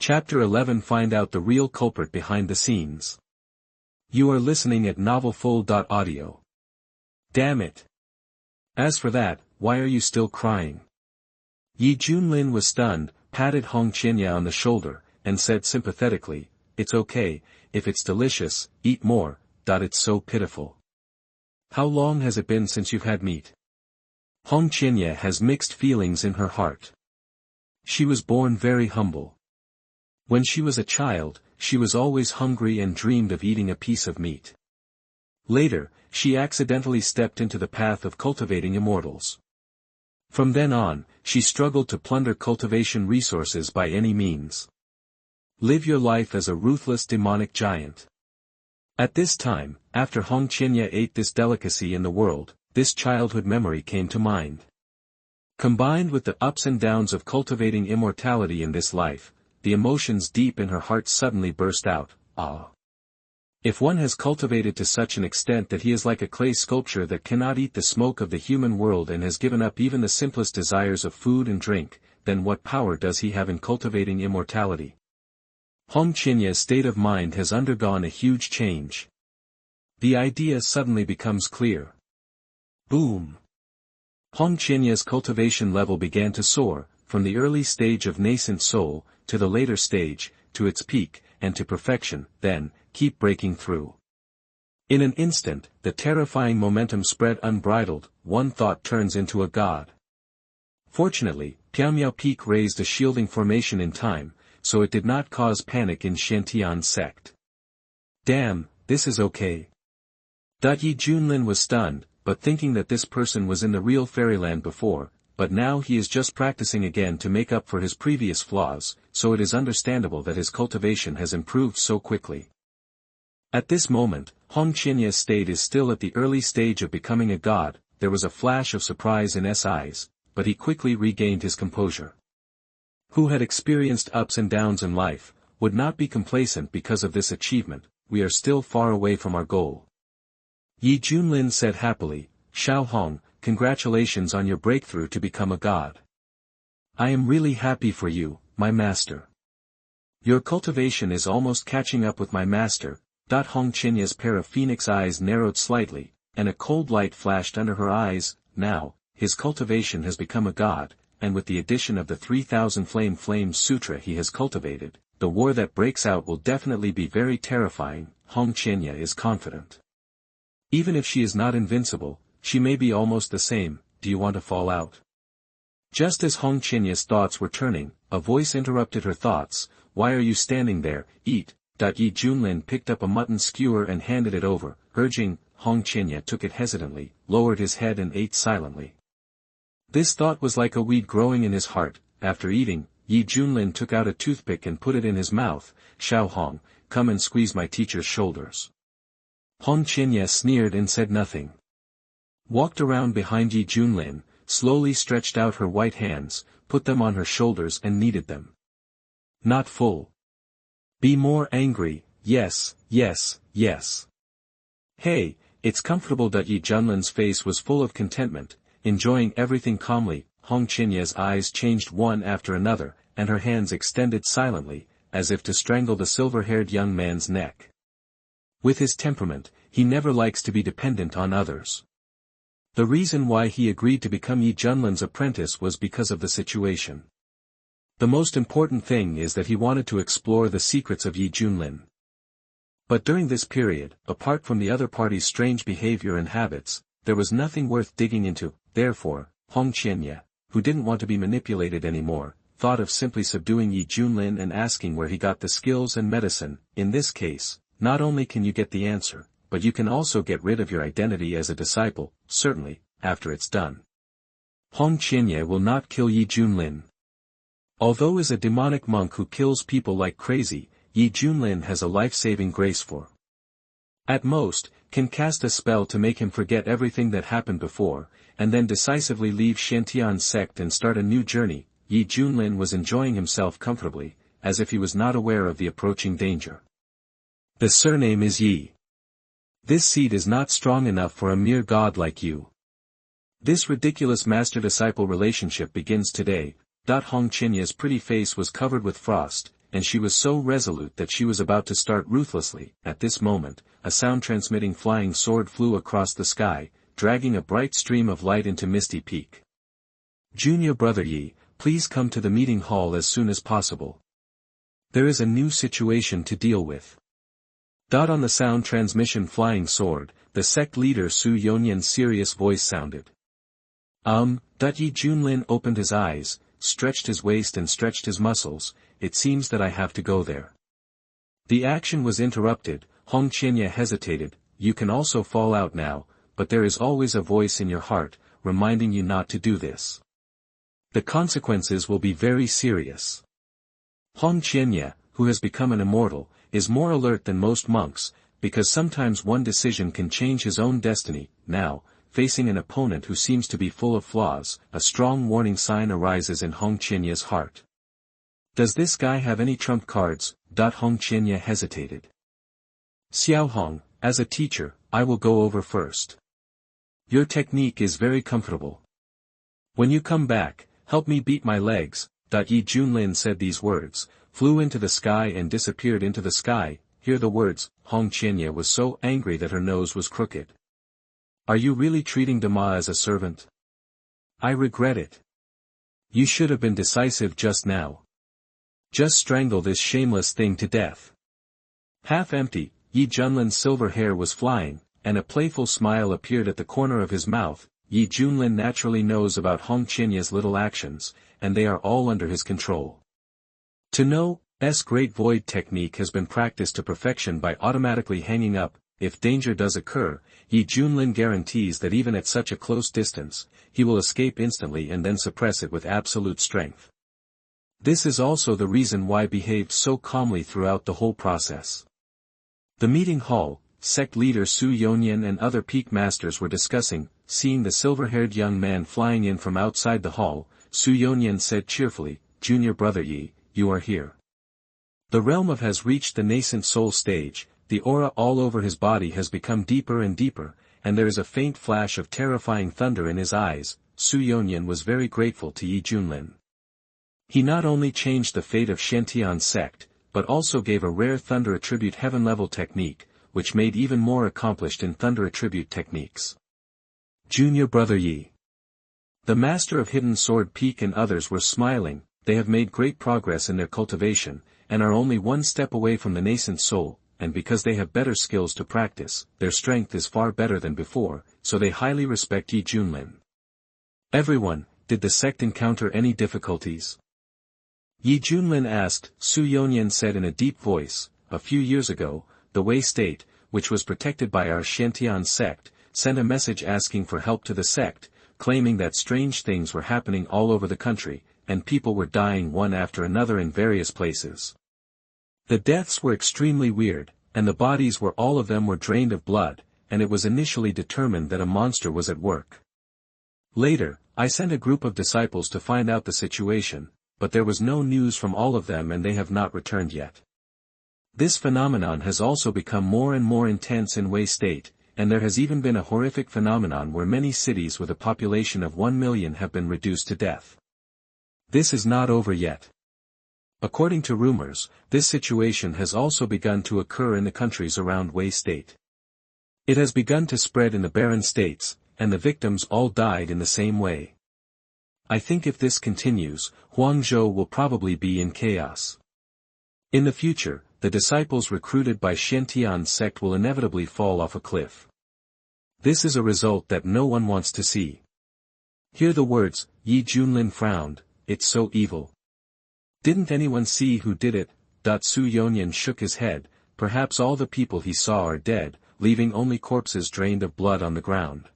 Chapter 11. Find out the real culprit behind the scenes. You are listening at novelfull.audio. Damn it. As for that, why are you still crying? Junlin was stunned, patted Hong Qianya on the shoulder, and said sympathetically, "It's okay, if it's delicious, eat more, it's so pitiful. How long has it been since you've had meat?" Hong Qianya has mixed feelings in her heart. She was born very humble. When she was a child, she was always hungry and dreamed of eating a piece of meat. Later, she accidentally stepped into the path of cultivating immortals. From then on, she struggled to plunder cultivation resources by any means. Live your life as a ruthless demonic giant. At this time, after Hong Qianya ate this delicacy in the world, this childhood memory came to mind. Combined with the ups and downs of cultivating immortality in this life, the emotions deep in her heart suddenly burst out. If one has cultivated to such an extent that he is like a clay sculpture that cannot eat the smoke of the human world and has given up even the simplest desires of food and drink, then what power does he have in cultivating immortality? Hong Qianya's state of mind has undergone a huge change. The idea suddenly becomes clear. Boom! Hong Qianya's cultivation level began to soar, from the early stage of nascent soul, to the later stage, to its peak, and to perfection, then, keep breaking through. In an instant, the terrifying momentum spread unbridled, one thought turns into a god. Fortunately, Piaomiao Peak raised a shielding formation in time, so it did not cause panic in Shantian's sect. Damn, this is okay. Junlin was stunned, but thinking that this person was in the real fairyland before, but now he is just practicing again to make up for his previous flaws, so it is understandable that his cultivation has improved so quickly. At this moment, Hong Qianya's state is still at the early stage of becoming a god. There was a flash of surprise in his eyes, but he quickly regained his composure. Who had experienced ups and downs in life, would not be complacent because of this achievement. We are still far away from our goal. Junlin said happily, "Xiao Hong, congratulations on your breakthrough to become a god. I am really happy for you, my master. Your cultivation is almost catching up with my master." Hong Qianya's pair of phoenix eyes narrowed slightly, and a cold light flashed under her eyes. Now, his cultivation has become a god, and with the addition of the 3000 Flame Sutra he has cultivated, the war that breaks out will definitely be very terrifying. Hong Qianya is confident. Even if she is not invincible, she may be almost the same. Do you want to fall out? Just as Hong Qianya's thoughts were turning, a voice interrupted her thoughts. Why are you standing there? Eat. Junlin picked up a mutton skewer and handed it over, urging. Hong Qianya took it hesitantly, lowered his head and ate silently. This thought was like a weed growing in his heart. After eating, Junlin took out a toothpick and put it in his mouth. "Xiao Hong, come and squeeze my teacher's shoulders." Hong Qianya sneered and said nothing. Walked around behind Junlin, slowly stretched out her white hands, put them on her shoulders and kneaded them. "Not full. Be more angry. Yes, yes, yes. Hey, it's comfortable." Junlin's face was full of contentment, enjoying everything calmly. Hong Qianya's eyes changed one after another, and her hands extended silently, as if to strangle the silver-haired young man's neck. With his temperament, he never likes to be dependent on others. The reason why he agreed to become Junlin's apprentice was because of the situation. The most important thing is that he wanted to explore the secrets of Junlin. But during this period, apart from the other party's strange behavior and habits, there was nothing worth digging into. Therefore, Hong Qianya, who didn't want to be manipulated anymore, thought of simply subduing Junlin and asking where he got the skills and medicine. In this case, not only can you get the answer, but you can also get rid of your identity as a disciple, certainly, after it's done. Hong Qianya will not kill Junlin. Although is a demonic monk who kills people like crazy, Junlin has a life-saving grace for. At most, can cast a spell to make him forget everything that happened before, and then decisively leave Shantian's sect and start a new journey. Junlin was enjoying himself comfortably, as if he was not aware of the approaching danger. The surname is Yi. This seed is not strong enough for a mere god like you. This ridiculous master-disciple relationship begins today. Hong Qianya's pretty face was covered with frost. and she was so resolute that she was about to start ruthlessly. At this moment, a sound-transmitting flying sword flew across the sky, dragging a bright stream of light into Misty Peak. Junior Brother Yi, please come to the meeting hall as soon as possible. There is a new situation to deal with. On the sound transmission flying sword, the sect leader Xuanhuan's serious voice sounded. Yi Junlin opened his eyes, stretched his waist and stretched his muscles. It seems that I have to go there. The action was interrupted. Hong Qianye hesitated. You can also fall out now, but there is always a voice in your heart, reminding you not to do this. The consequences will be very serious. Hong Qianye, who has become an immortal, is more alert than most monks, because sometimes one decision can change his own destiny. Now, facing an opponent who seems to be full of flaws, a strong warning sign arises in Hong Qianye's heart. Does this guy have any trump cards? Hong Qianye hesitated. Xiao Hong, as a teacher, I will go over first. Your technique is very comfortable. When you come back, help me beat my legs. Yi Junlin said these words, flew into the sky and disappeared into the sky. Hear the words. Hong Qianye was so angry that her nose was crooked. Are you really treating Dama as a servant? I regret it. You should have been decisive just now. Just strangle this shameless thing to death. Half empty, Yi Junlin's silver hair was flying, and a playful smile appeared at the corner of his mouth. Yi Junlin naturally knows about Hong Qianye's little actions, and they are all under his control. To know's great void technique has been practiced to perfection by automatically hanging up. If danger does occur, Yi Junlin guarantees that even at such a close distance, he will escape instantly and then suppress it with absolute strength. This is also the reason why behaved so calmly throughout the whole process. The meeting hall, sect leader Xuanhuan and other peak masters were discussing. Seeing the silver-haired young man flying in from outside the hall, Xuanhuan said cheerfully, Junior Brother Yi, you are here. The realm of has reached the nascent soul stage. The aura all over his body has become deeper and deeper, and there is a faint flash of terrifying thunder in his eyes. Xuanhuan was very grateful to Yi Junlin. He not only changed the fate of Xuanhuan's sect, but also gave a rare thunder attribute heaven-level technique, which made even more accomplished in thunder attribute techniques. Junior Brother Yi. The master of Hidden Sword Peak and others were smiling. They have made great progress in their cultivation, and are only one step away from the nascent soul. And because they have better skills to practice, their strength is far better than before, so they highly respect Yi Junlin. Everyone, did the sect encounter any difficulties? Yi Junlin asked. Xuanhuan said in a deep voice, a few years ago, the Wei state, which was protected by our Xuanhuan sect, sent a message asking for help to the sect, claiming that strange things were happening all over the country, and people were dying one after another in various places. The deaths were extremely weird, and the bodies were all of them were drained of blood, and it was initially determined that a monster was at work. Later, I sent a group of disciples to find out the situation, but there was no news from all of them and they have not returned yet. This phenomenon has also become more and more intense in Wei State, and there has even been a horrific phenomenon where many cities with a population of 1 million have been reduced to death. This is not over yet. According to rumors, this situation has also begun to occur in the countries around Wei State. It has begun to spread in the barren states, and the victims all died in the same way. I think if this continues, Huangzhou will probably be in chaos. In the future, the disciples recruited by Xuanhuan's sect will inevitably fall off a cliff. This is a result that no one wants to see. Hear the words. Yi Junlin frowned. It's so evil. Didn't anyone see who did it? Xuanhuan shook his head. Perhaps all the people he saw are dead, leaving only corpses drained of blood on the ground.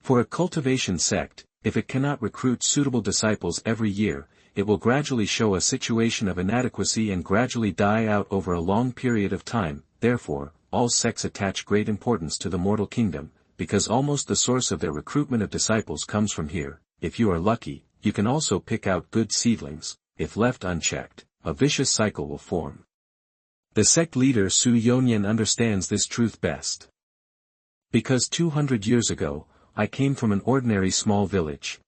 For a cultivation sect, if it cannot recruit suitable disciples every year, it will gradually show a situation of inadequacy and gradually die out over a long period of time. Therefore, all sects attach great importance to the mortal kingdom, because almost the source of their recruitment of disciples comes from here. If you are lucky, you can also pick out good seedlings. If left unchecked, a vicious cycle will form. The sect leader Xuanhuan understands this truth best. Because 200 years ago, I came from an ordinary small village.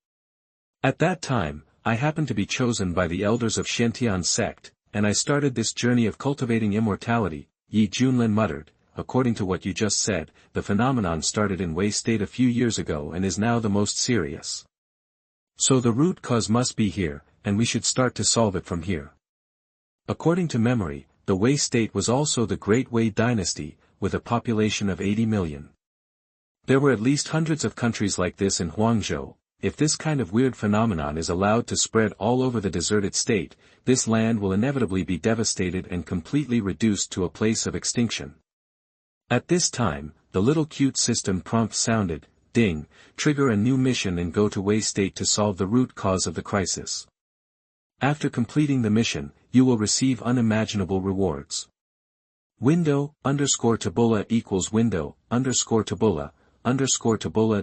At that time, I happened to be chosen by the elders of Xuanhuan's sect, and I started this journey of cultivating immortality, Yi Junlin muttered. According to what you just said, the phenomenon started in Wei State a few years ago and is now the most serious. So the root cause must be here, and we should start to solve it from here. According to memory, the Wei State was also the Great Wei Dynasty, with a population of 80 million. There were at least hundreds of countries like this in Huangzhou. If this kind of weird phenomenon is allowed to spread all over the deserted state, this land will inevitably be devastated and completely reduced to a place of extinction. At this time, the little cute system prompt sounded, ding, trigger a new mission and go to Wei State to solve the root cause of the crisis. After completing the mission, you will receive unimaginable rewards. Window, _tabula equals window, _tabula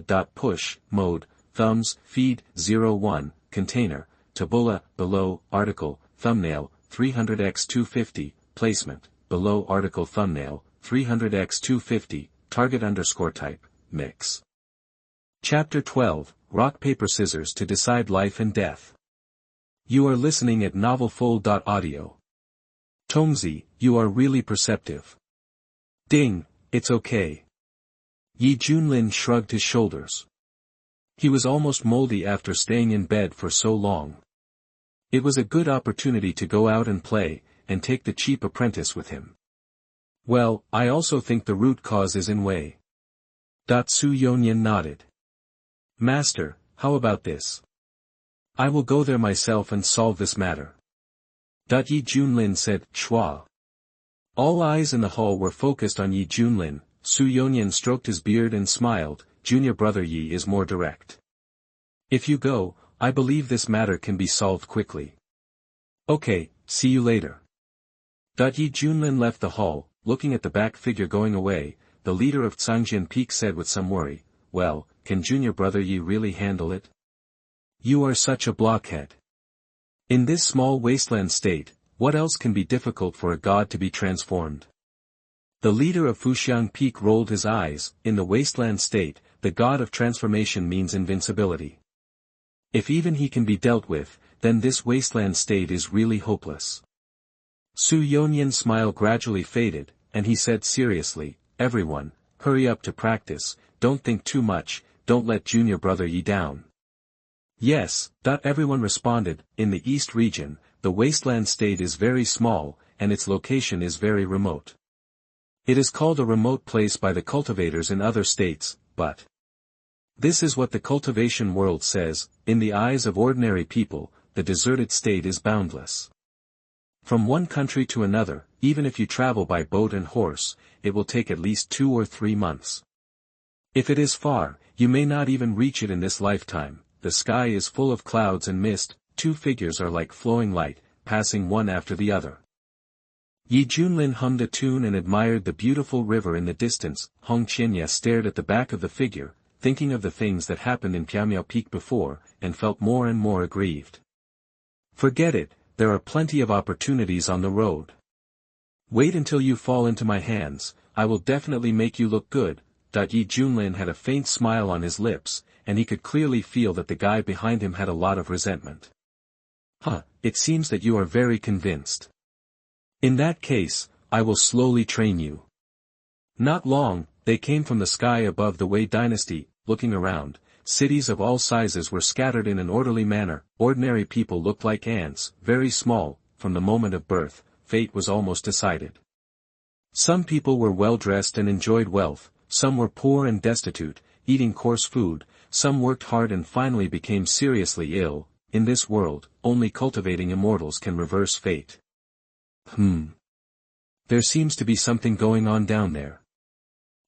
dot push, mode, thumbs, feed, 01, container, tabula, below, article, thumbnail, 300x250, placement, below article thumbnail, 300x250, target _type, mix. Chapter 12, Rock Paper Scissors to Decide Life and Death. You are listening at novelfull.audio. Tongzi, you are really perceptive. Ding, it's okay. Yi Junlin shrugged his shoulders. He was almost moldy after staying in bed for so long. It was a good opportunity to go out and play, and take the cheap apprentice with him. Well, I also think the root cause is in Wei. Xuanhuan nodded. Master, how about this? I will go there myself and solve this matter. Yi Junlin said, Chua. All eyes in the hall were focused on Yi Junlin. Xuanhuan stroked his beard and smiled. Junior brother Yi is more direct. If you go, I believe this matter can be solved quickly. Okay, see you later. Yi Junlin left the hall. Looking at the back figure going away, the leader of Cangjian Peak said with some worry, well, can junior brother Yi really handle it? You are such a blockhead. In this small wasteland state, what else can be difficult for a god to be transformed? The leader of Fuxiang Peak rolled his eyes. In the wasteland state, the god of transformation means invincibility. If even he can be dealt with, then this wasteland state is really hopeless. Xuanhuan's smile gradually faded, and he said seriously, everyone, hurry up to practice, don't think too much, don't let junior brother Yi down. Yes, everyone responded. In the East region, the wasteland state is very small, and its location is very remote. It is called a remote place by the cultivators in other states, but this is what the cultivation world says. In the eyes of ordinary people, the deserted state is boundless. From one country to another, even if you travel by boat and horse, it will take at least 2 or 3 months. If it is far, you may not even reach it in this lifetime. The sky is full of clouds and mist. 2 figures are like flowing light, passing one after the other. Yi Junlin hummed a tune and admired the beautiful river in the distance. Hong Qianya stared at the back of the figure, thinking of the things that happened in Piamiao Peak before, and felt more and more aggrieved. Forget it, there are plenty of opportunities on the road. Wait until you fall into my hands, I will definitely make you look good. Yi Junlin had a faint smile on his lips, and he could clearly feel that the guy behind him had a lot of resentment. It seems that you are very convinced. In that case, I will slowly train you. Not long, they came from the sky above the Wei dynasty. Looking around, cities of all sizes were scattered in an orderly manner. Ordinary people looked like ants, very small. From the moment of birth, fate was almost decided. Some people were well dressed and enjoyed wealth, some were poor and destitute, eating coarse food, some worked hard and finally became seriously ill. In this world, only cultivating immortals can reverse fate. There seems to be something going on down there.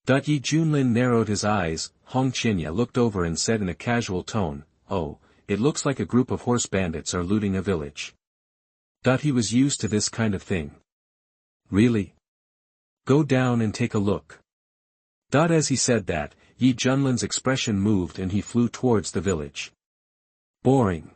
Yi Junlin narrowed his eyes. Hong Qianya looked over and said in a casual tone, oh, it looks like a group of horse bandits are looting a village. He was used to this kind of thing. Really? Go down and take a look. As he said that, Yi Junlin's expression moved and he flew towards the village. Boring.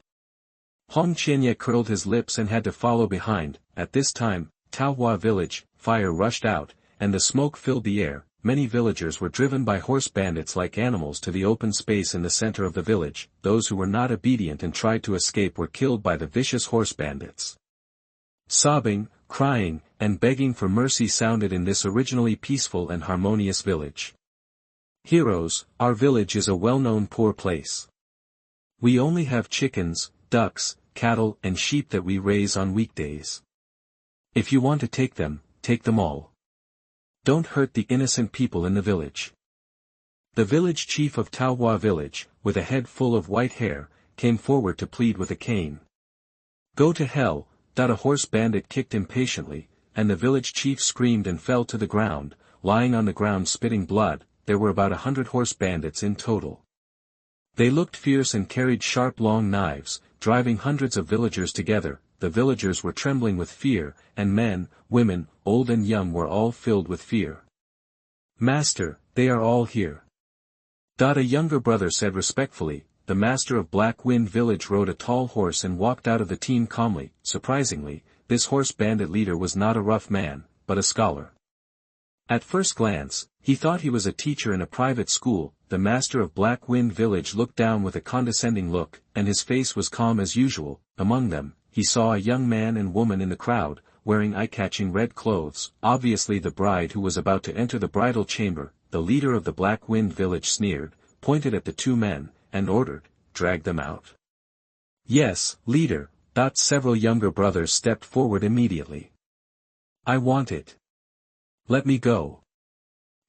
Hong Qianya curled his lips and had to follow behind. At this time, Taohua village, fire rushed out, and the smoke filled the air. Many villagers were driven by horse bandits like animals to the open space in the center of the village. Those who were not obedient and tried to escape were killed by the vicious horse bandits. Sobbing, crying, and begging for mercy sounded in this originally peaceful and harmonious village. Heroes, our village is a well-known poor place. We only have chickens, ducks, cattle and sheep that we raise on weekdays. If you want to take them all. Don't hurt the innocent people in the village. The village chief of Taohua village, with a head full of white hair, came forward to plead with a cane. Go to hell, a horse bandit kicked impatiently, and the village chief screamed and fell to the ground, lying on the ground spitting blood. There were about 100 horse bandits in total. They looked fierce and carried sharp long knives, driving hundreds of villagers together. The villagers were trembling with fear, and men, women, old and young were all filled with fear. Master, they are all here. A younger brother said respectfully. The master of Black Wind Village rode a tall horse and walked out of the team calmly. Surprisingly, this horse bandit leader was not a rough man, but a scholar. At first glance, he thought he was a teacher in a private school. The master of Black Wind Village looked down with a condescending look, and his face was calm as usual. Among them, he saw a young man and woman in the crowd, wearing eye-catching red clothes, obviously the bride who was about to enter the bridal chamber. The leader of the Black Wind Village sneered, pointed at the two men, and ordered, drag them out. Yes, leader. Several younger brothers stepped forward immediately. I want it. Let me go.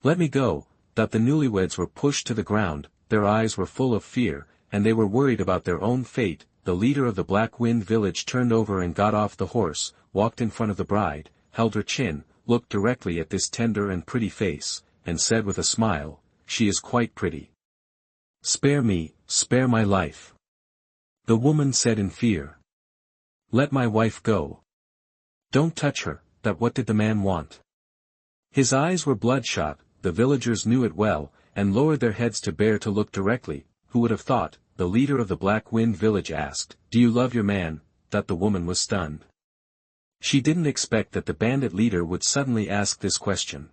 Let me go. The newlyweds were pushed to the ground, their eyes were full of fear, and they were worried about their own fate. The leader of the Black Wind Village turned over and got off the horse, walked in front of the bride, held her chin, looked directly at this tender and pretty face, and said with a smile, she is quite pretty. Spare me, spare my life. The woman said in fear. Let my wife go. Don't touch her. What did the man want? His eyes were bloodshot. The villagers knew it well, and lowered their heads to bear to look directly. Who would have thought? The leader of the Black Wind Village asked, do you love your man? The woman was stunned. She didn't expect that the bandit leader would suddenly ask this question.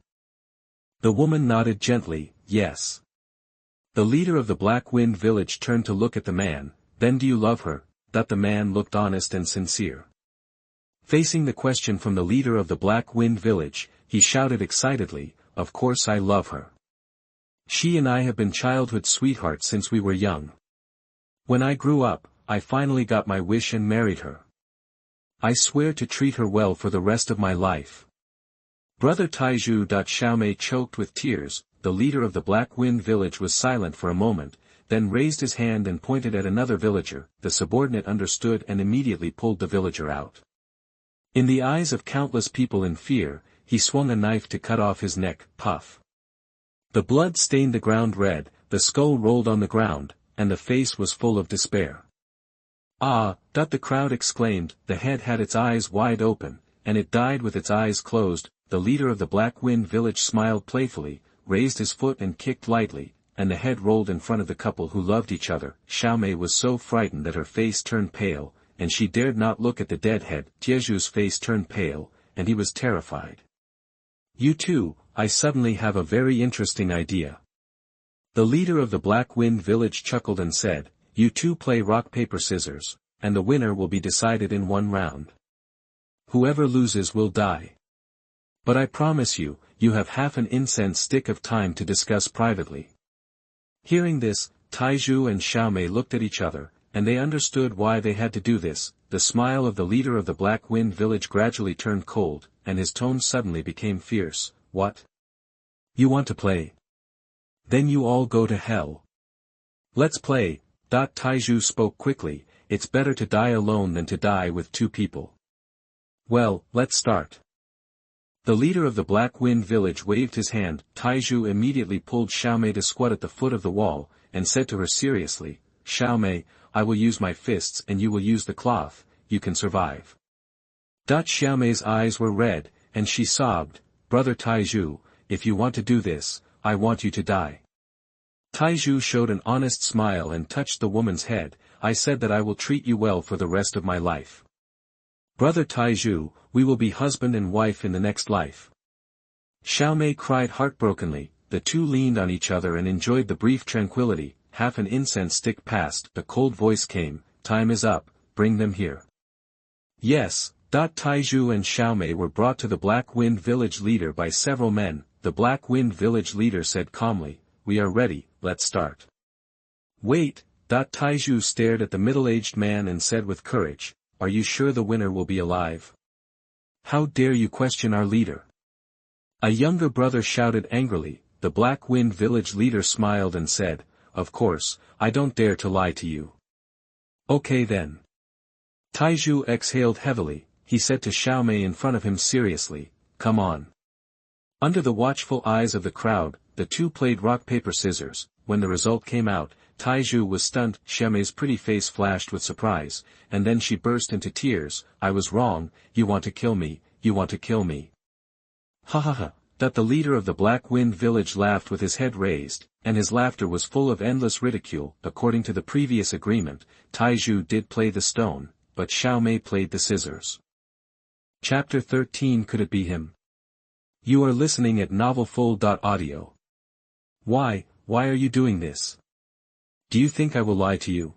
The woman nodded gently, yes. The leader of the Black Wind Village turned to look at the man. Then do you love her? The man looked honest and sincere. Facing the question from the leader of the Black Wind Village, he shouted excitedly, of course I love her. She and I have been childhood sweethearts since we were young. When I grew up, I finally got my wish and married her. I swear to treat her well for the rest of my life. Brother Taiju. Xiaomei choked with tears. The leader of the Black Wind Village was silent for a moment, then raised his hand and pointed at another villager. The subordinate understood and immediately pulled the villager out. In the eyes of countless people in fear, he swung a knife to cut off his neck. Puff. The blood stained the ground red, the skull rolled on the ground, and the face was full of despair. Ah! The crowd exclaimed. The head had its eyes wide open, and it died with its eyes closed. The leader of the Black Wind Village smiled playfully, raised his foot and kicked lightly, and the head rolled in front of the couple who loved each other. Xiaomei was so frightened that her face turned pale, and she dared not look at the dead head. Tieju's face turned pale, and he was terrified. You too, I suddenly have a very interesting idea. The leader of the Black Wind Village chuckled and said, you two play rock paper scissors, and the winner will be decided in one round. Whoever loses will die. But I promise you, you have half an incense stick of time to discuss privately. Hearing this, Taiju and Xiaomei looked at each other, and they understood why they had to do this. The smile of the leader of the Black Wind Village gradually turned cold, and his tone suddenly became fierce. What? You want to play? Then you all go to hell. Let's play. Taiju spoke quickly, it's better to die alone than to die with two people. Well, let's start. The leader of the Black Wind Village waved his hand. Taiju immediately pulled Xiaomei to squat at the foot of the wall, and said to her seriously, Xiaomei, I will use my fists and you will use the cloth, you can survive. Xiaomei's eyes were red, and she sobbed, Brother Taiju, if you want to do this, I want you to die. Taiju showed an honest smile and touched the woman's head. I said that I will treat you well for the rest of my life. Brother Taiju, we will be husband and wife in the next life. Xiaomei cried heartbrokenly. The two leaned on each other and enjoyed the brief tranquility. Half an incense stick passed. A cold voice came, time is up, bring them here. Yes, Taizhu and Xiaomei were brought to the Black Wind village leader by several men. The Black Wind village leader said calmly, "We are ready, let's start." "Wait," Taizhu stared at the middle-aged man and said with courage, "Are you sure the winner will be alive? How dare you question our leader?" A younger brother shouted angrily. The Black Wind village leader smiled and said, "Of course, I don't dare to lie to you." "Okay then." Taizhu exhaled heavily. He said to Xiaomei in front of him seriously, "Come on." Under the watchful eyes of the crowd, the two played rock-paper-scissors. When the result came out, Taizhu was stunned. Xiaomei's pretty face flashed with surprise, and then she burst into tears. "I was wrong, you want to kill me, you want to kill me." "Ha ha ha." That the leader of the Black Wind village laughed with his head raised, and his laughter was full of endless ridicule. According to the previous agreement, Taizhu did play the stone, but Xiaomei played the scissors. Chapter 13. Could it be him? You are listening at novelfull.audio. Why are you doing this? Do you think I will lie to you?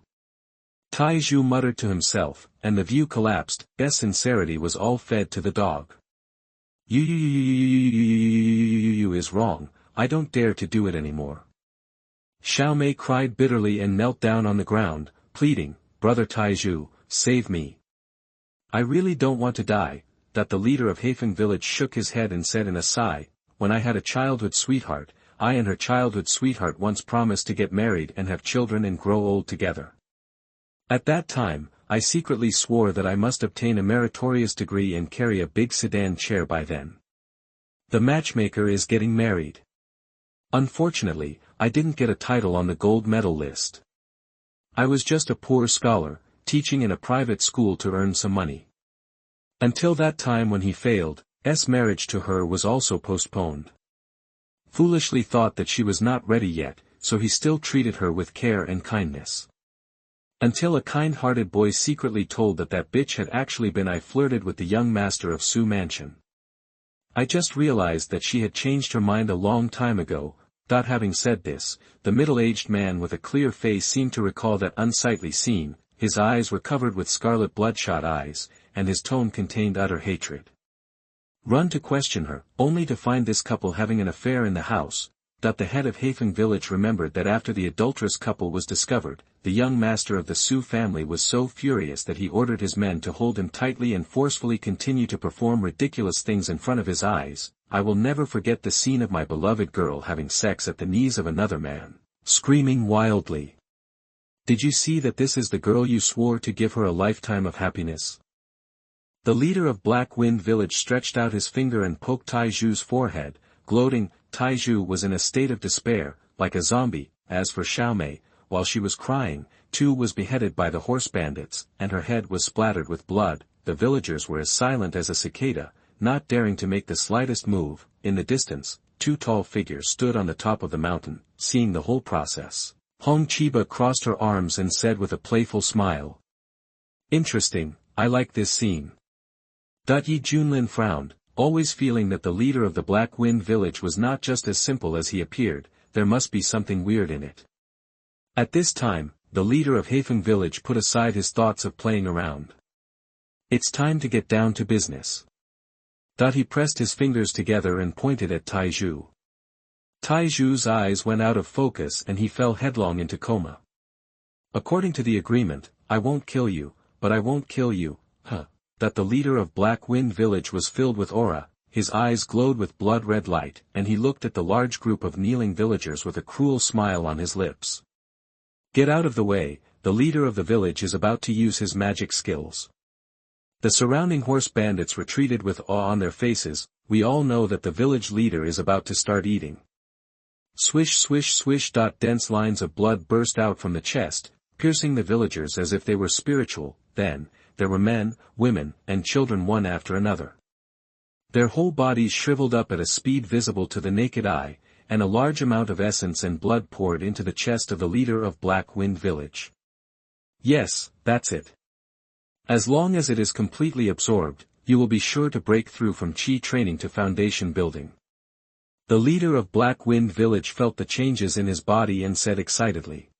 Taizhu muttered to himself, and the view collapsed. His sincerity was all fed to the dog. You is wrong, I don't dare to do it anymore. Xiaomei cried bitterly and knelt down on the ground, pleading, "Brother Taizhu, save me. I really don't want to die." That the leader of Haifeng village shook his head and said in a sigh, "When I had a childhood sweetheart, I and her childhood sweetheart once promised to get married and have children and grow old together. At that time, I secretly swore that I must obtain a meritorious degree and carry a big sedan chair by then. The matchmaker is getting married. Unfortunately, I didn't get a title on the gold medal list. I was just a poor scholar, teaching in a private school to earn some money. Until that time when he failed, marriage to her was also postponed. Foolishly thought that she was not ready yet, so he still treated her with care and kindness. Until a kind-hearted boy secretly told that bitch had actually been I flirted with the young master of Su Mansion. I just realized that she had changed her mind a long time ago." Having said this, the middle-aged man with a clear face seemed to recall that unsightly scene. His eyes were covered with scarlet bloodshot eyes, and his tone contained utter hatred. Run to question her, only to find this couple having an affair in the house. The head of Haifeng village remembered that after the adulterous couple was discovered, the young master of the Su family was so furious that he ordered his men to hold him tightly and forcefully continue to perform ridiculous things in front of his eyes. I will never forget the scene of my beloved girl having sex at the knees of another man, screaming wildly. "Did you see that this is the girl you swore to give her a lifetime of happiness?" The leader of Black Wind village stretched out his finger and poked Taizhu's forehead, gloating. Taizhu was in a state of despair, like a zombie. As for Xiaomei, while she was crying, too was beheaded by the horse bandits, and her head was splattered with blood. The villagers were as silent as a cicada, not daring to make the slightest move. In the distance, two tall figures stood on the top of the mountain, seeing the whole process. Hong Chiba crossed her arms and said with a playful smile, "Interesting, I like this scene." Yi Junlin frowned, always feeling that the leader of the Black Wind village was not just as simple as he appeared. There must be something weird in it. At this time, the leader of Haifeng village put aside his thoughts of playing around. "It's time to get down to business." He pressed his fingers together and pointed at Taizhu. Taizhu's eyes went out of focus and he fell headlong into coma. "According to the agreement, I won't kill you, but I won't kill you, huh?" The leader of Black Wind village was filled with aura, his eyes glowed with blood-red light, and he looked at the large group of kneeling villagers with a cruel smile on his lips. "Get out of the way, the leader of the village is about to use his magic skills." The surrounding horse bandits retreated with awe on their faces. We all know that the village leader is about to start eating. Swish swish swish. Dense lines of blood burst out from the chest, piercing the villagers as if they were spiritual. Then, there were men, women, and children one after another. Their whole bodies shriveled up at a speed visible to the naked eye, and a large amount of essence and blood poured into the chest of the leader of Black Wind village. Yes, that's it. As long as it is completely absorbed, you will be sure to break through from Qi training to foundation building. The leader of Black Wind village felt the changes in his body and said excitedly,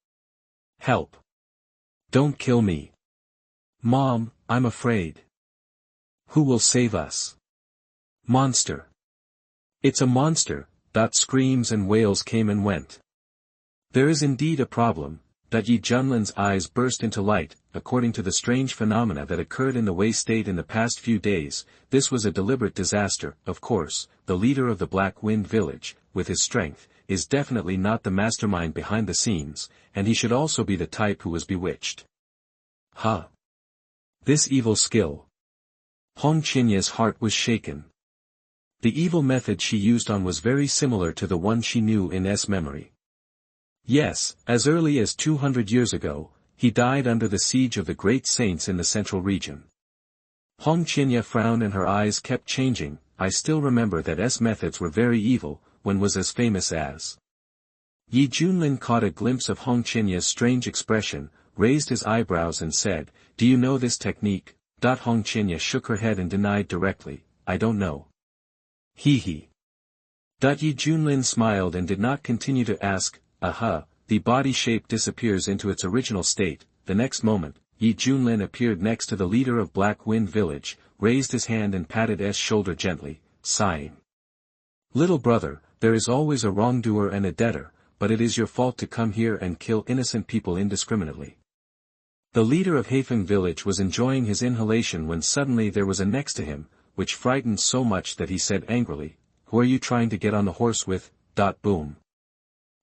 "Help! Don't kill me. Mom, I'm afraid." Who will save us? Monster. It's a monster. Screams and wails came and went. There is indeed a problem. Yi Junlin's eyes burst into light. According to the strange phenomena that occurred in the Wei state in the past few days, this was a deliberate disaster. Of course, the leader of the Black Wind village, with his strength, is definitely not the mastermind behind the scenes, and he should also be the type who was bewitched. Huh. This evil skill. Hong Qinya's heart was shaken. The evil method she used on was very similar to the one she knew in S memory. Yes, as early as 200 years ago, he died under the siege of the great saints in the central region. Hong Qinya frowned and her eyes kept changing. I still remember that S methods were very evil, when was as famous as. Yi Junlin caught a glimpse of Hong Qinya's strange expression, raised his eyebrows and said, "Do you know this technique?" Hong Qinya shook her head and denied directly, "I don't know." He. Yi Junlin smiled and did not continue to ask, the body shape disappears into its original state. The next moment, Yi Junlin appeared next to the leader of Black Wind village, raised his hand and patted S shoulder gently, sighing. "Little brother, there is always a wrongdoer and a debtor, but it is your fault to come here and kill innocent people indiscriminately." The leader of Haifeng village was enjoying his inhalation when suddenly there was a next to him, which frightened so much that he said angrily, "Who are you trying to get on the horse with?" Boom.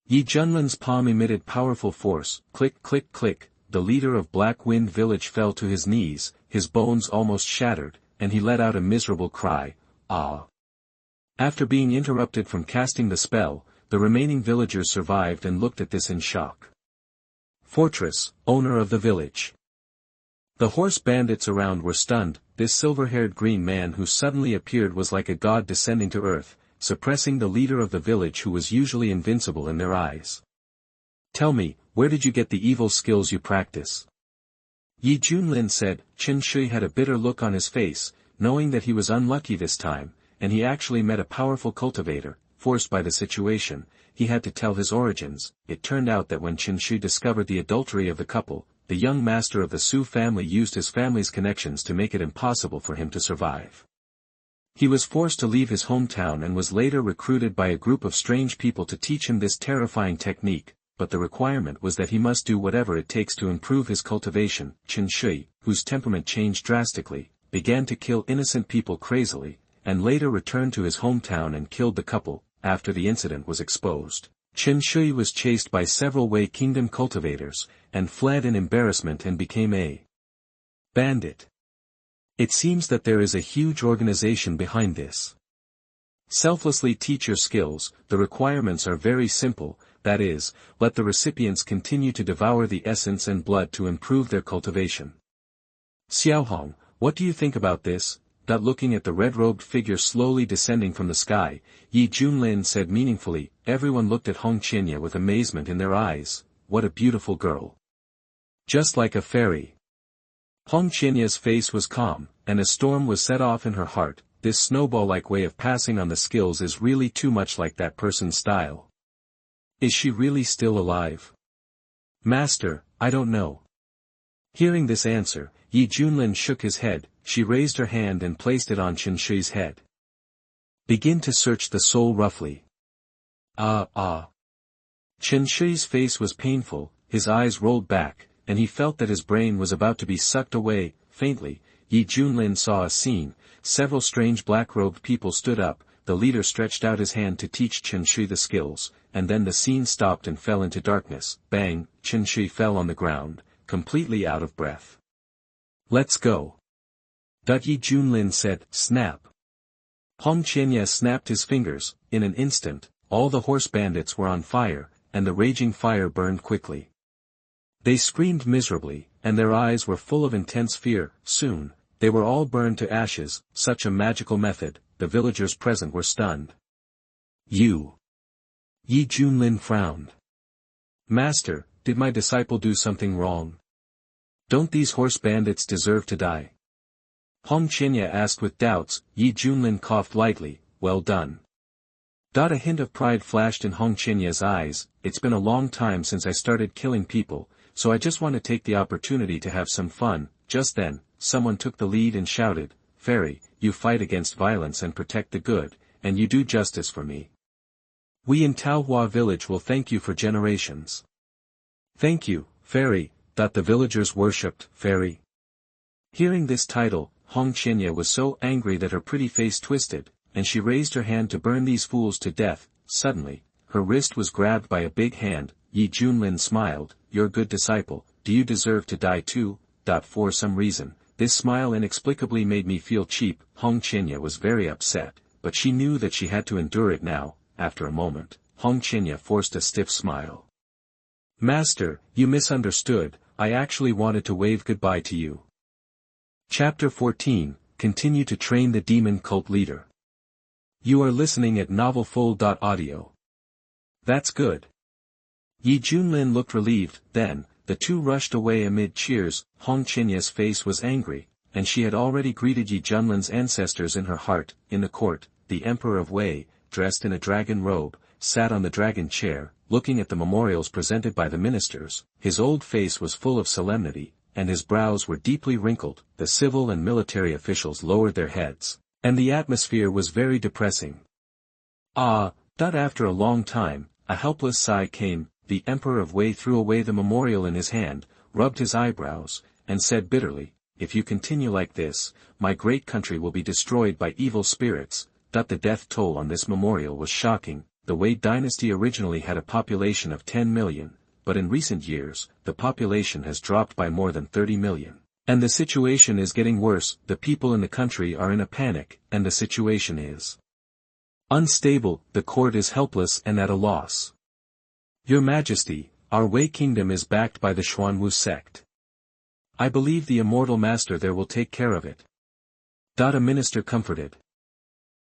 Yi Junlin's palm emitted powerful force, click click click, the leader of Black Wind village fell to his knees, his bones almost shattered, and he let out a miserable cry, "Ah!" After being interrupted from casting the spell, the remaining villagers survived and looked at this in shock. Fortress, owner of the village. The horse bandits around were stunned. This silver-haired green man who suddenly appeared was like a god descending to earth, suppressing the leader of the village who was usually invincible in their eyes. "Tell me, where did you get the evil skills you practice?" Yi Junlin said. Qin Shi had a bitter look on his face, knowing that he was unlucky this time, and he actually met a powerful cultivator. Forced by the situation, he had to tell his origins. It turned out that when Qin Shi discovered the adultery of the couple, the young master of the Su family used his family's connections to make it impossible for him to survive. He was forced to leave his hometown and was later recruited by a group of strange people to teach him this terrifying technique, but the requirement was that he must do whatever it takes to improve his cultivation. Qin Shi, whose temperament changed drastically, began to kill innocent people crazily, and later returned to his hometown and killed the couple. After the incident was exposed, Qin Shi was chased by several Wei Kingdom cultivators, and fled in embarrassment and became a bandit. It seems that there is a huge organization behind this. Selflessly teach your skills. The requirements are very simple, that is, let the recipients continue to devour the essence and blood to improve their cultivation. Xuanhuan, what do you think about this? Looking at the red-robed figure slowly descending from the sky, Yi Junlin said meaningfully. Everyone looked at Hong Qinya with amazement in their eyes. What a beautiful girl. Just like a fairy. Hong Qinya's face was calm, and a storm was set off in her heart. This snowball-like way of passing on the skills is really too much like that person's style. Is she really still alive? Master, I don't know. Hearing this answer, Yi Junlin shook his head. She raised her hand and placed it on Qin Shi's head. Begin to search the soul roughly. Qin Shi's face was painful, his eyes rolled back, and he felt that his brain was about to be sucked away. Faintly, Yi Junlin saw a scene. Several strange black-robed people stood up, the leader stretched out his hand to teach Qin Shi the skills, and then the scene stopped and fell into darkness. Bang, Qin Shi fell on the ground, completely out of breath. Let's go. Yi Junlin said, snap. Hong Qinya snapped his fingers. In an instant, all the horse bandits were on fire, and the raging fire burned quickly. They screamed miserably, and their eyes were full of intense fear. Soon, they were all burned to ashes. Such a magical method. The villagers present were stunned. You. Yi Junlin frowned. Master, did my disciple do something wrong? Don't these horse bandits deserve to die? Hong Qinya asked with doubts. Yi Junlin coughed lightly. Well done. A hint of pride flashed in Hong Qinya's eyes. It's been a long time since I started killing people, so I just want to take the opportunity to have some fun. Just then, someone took the lead and shouted, Fairy, you fight against violence and protect the good, and you do justice for me. We in Taohua village will thank you for generations. Thank you, Fairy, that the villagers worshipped, Fairy. Hearing this title, Hong Qianya was so angry that her pretty face twisted, and she raised her hand to burn these fools to death. Suddenly, her wrist was grabbed by a big hand. Yi Junlin smiled, "You're a good disciple, do you deserve to die too?" For some reason, this smile inexplicably made me feel cheap. Hong Qianya was very upset, but she knew that she had to endure it now. After a moment, Hong Qianya forced a stiff smile. "Master, you misunderstood, I actually wanted to wave goodbye to you." Chapter 14, Continue to train the demon cult leader. You are listening at novelfull.audio. That's good. Yi Junlin looked relieved. Then, the two rushed away amid cheers. Hong Qianya's face was angry, and she had already greeted Yi Junlin's ancestors in her heart. In the court, the Emperor of Wei, dressed in a dragon robe, sat on the dragon chair, looking at the memorials presented by the ministers. His old face was full of solemnity, and his brows were deeply wrinkled. The civil and military officials lowered their heads, and the atmosphere was very depressing. After a long time, a helpless sigh came. The Emperor of Wei threw away the memorial in his hand, rubbed his eyebrows, and said bitterly, "If you continue like this, my great country will be destroyed by evil spirits." The death toll on this memorial was shocking. The Wei dynasty originally had a population of 10 million, but in recent years, the population has dropped by more than 30 million. And the situation is getting worse. The people in the country are in a panic, and the situation is unstable. The court is helpless and at a loss. Your Majesty, our Wei kingdom is backed by the Xuanhuan sect. I believe the immortal master there will take care of it. A minister comforted.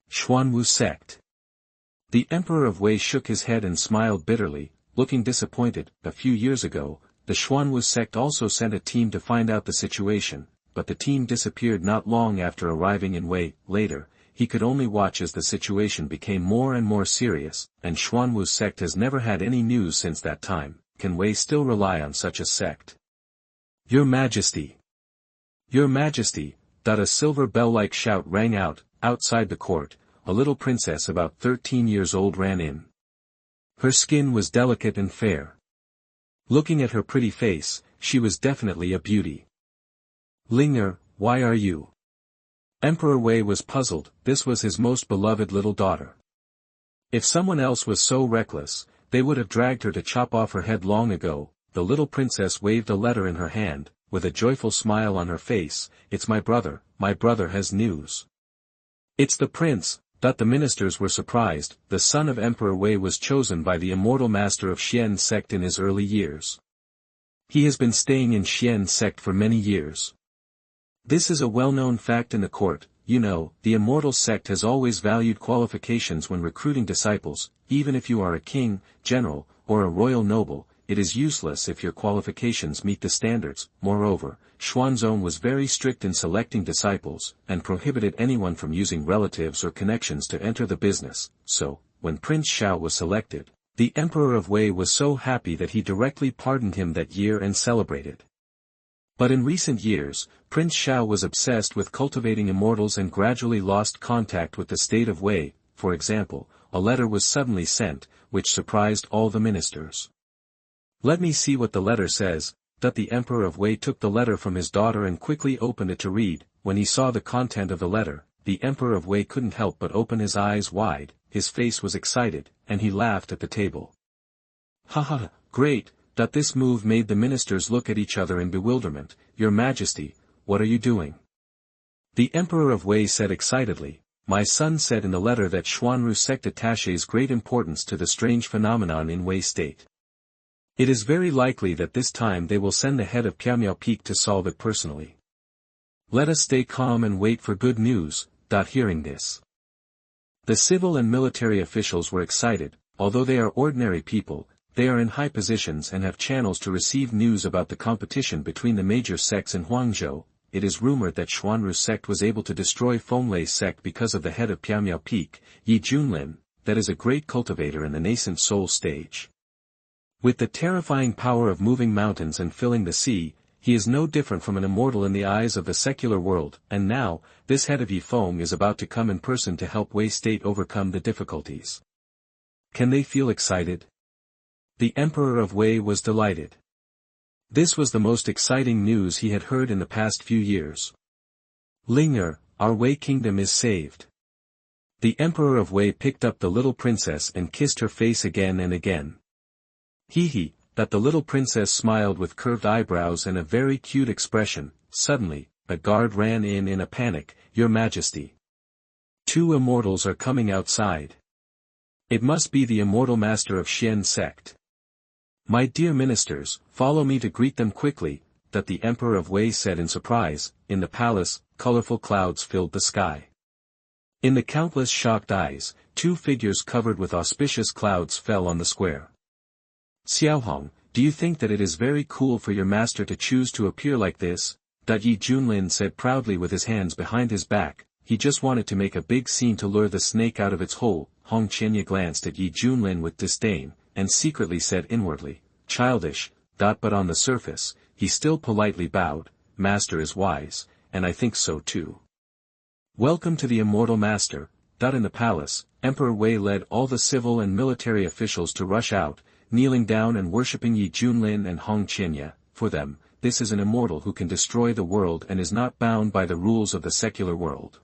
Xuanhuan sect. The Emperor of Wei shook his head and smiled bitterly, looking disappointed. A few years ago, the Xuanhuan sect also sent a team to find out the situation, but the team disappeared not long after arriving in Wei. Later, he could only watch as the situation became more and more serious, and Xuanhuan sect has never had any news since that time. Can Wei still rely on such a sect? Your Majesty! Your Majesty! A silver bell-like shout rang out. Outside the court, a little princess about 13 years old ran in. Her skin was delicate and fair. Looking at her pretty face, she was definitely a beauty. Ling'er, why are you? Emperor Wei was puzzled. This was his most beloved little daughter. If someone else was so reckless, they would have dragged her to chop off her head long ago. The little princess waved a letter in her hand, with a joyful smile on her face. It's my brother has news. It's the prince. The ministers were surprised. The son of Emperor Wei was chosen by the immortal master of Xian sect in his early years. He has been staying in Xian sect for many years. This is a well-known fact in the court. You know, the immortal sect has always valued qualifications when recruiting disciples. Even if you are a king, general, or a royal noble, it is useless if your qualifications meet the standards. Moreover, Xuanzong was very strict in selecting disciples, and prohibited anyone from using relatives or connections to enter the business. So, when Prince Xiao was selected, the Emperor of Wei was so happy that he directly pardoned him that year and celebrated. But in recent years, Prince Xiao was obsessed with cultivating immortals and gradually lost contact with the state of Wei. For example, a letter was suddenly sent, which surprised all the ministers. Let me see what the letter says. The Emperor of Wei took the letter from his daughter and quickly opened it to read. When he saw the content of the letter, the Emperor of Wei couldn't help but open his eyes wide. His face was excited, and he laughed at the table. Ha, great! This move made the ministers look at each other in bewilderment. Your Majesty, what are you doing? The Emperor of Wei said excitedly, my son said in the letter that Xuanhuan sect attaches great importance to the strange phenomenon in Wei state. It is very likely that this time they will send the head of Piamiao Peak to solve it personally. Let us stay calm and wait for good news. Hearing this, the civil and military officials were excited. Although they are ordinary people, they are in high positions and have channels to receive news about the competition between the major sects in Huangzhou. It is rumored that Xuanhuan sect was able to destroy Fenglei sect because of the head of Piamiao Peak, Yi Junlin, that is a great cultivator in the nascent soul stage. With the terrifying power of moving mountains and filling the sea, he is no different from an immortal in the eyes of the secular world, and now, this head of Yifeng is about to come in person to help Wei State overcome the difficulties. Can they feel excited? The Emperor of Wei was delighted. This was the most exciting news he had heard in the past few years. Linger, our Wei kingdom is saved. The Emperor of Wei picked up the little princess and kissed her face again and again. Hee, that the little princess smiled with curved eyebrows and a very cute expression. Suddenly, a guard ran in a panic. Your Majesty. 2 immortals are coming outside. It must be the immortal master of Xian sect. My dear ministers, follow me to greet them quickly, that the Emperor of Wei said in surprise. In the palace, colorful clouds filled the sky. In the countless shocked eyes, 2 figures covered with auspicious clouds fell on the square. Xuanhuan, do you think that it is very cool for your master to choose to appear like this? Yi Junlin said proudly with his hands behind his back. He just wanted to make a big scene to lure the snake out of its hole. Hong Qianye glanced at Yi Junlin with disdain, and secretly said inwardly, childish. But on the surface, he still politely bowed. Master is wise, and I think so too. Welcome to the immortal master. In the palace, Emperor Wei led all the civil and military officials to rush out, kneeling down and worshipping Yi Junlin and Hong Qianye. For them, this is an immortal who can destroy the world and is not bound by the rules of the secular world.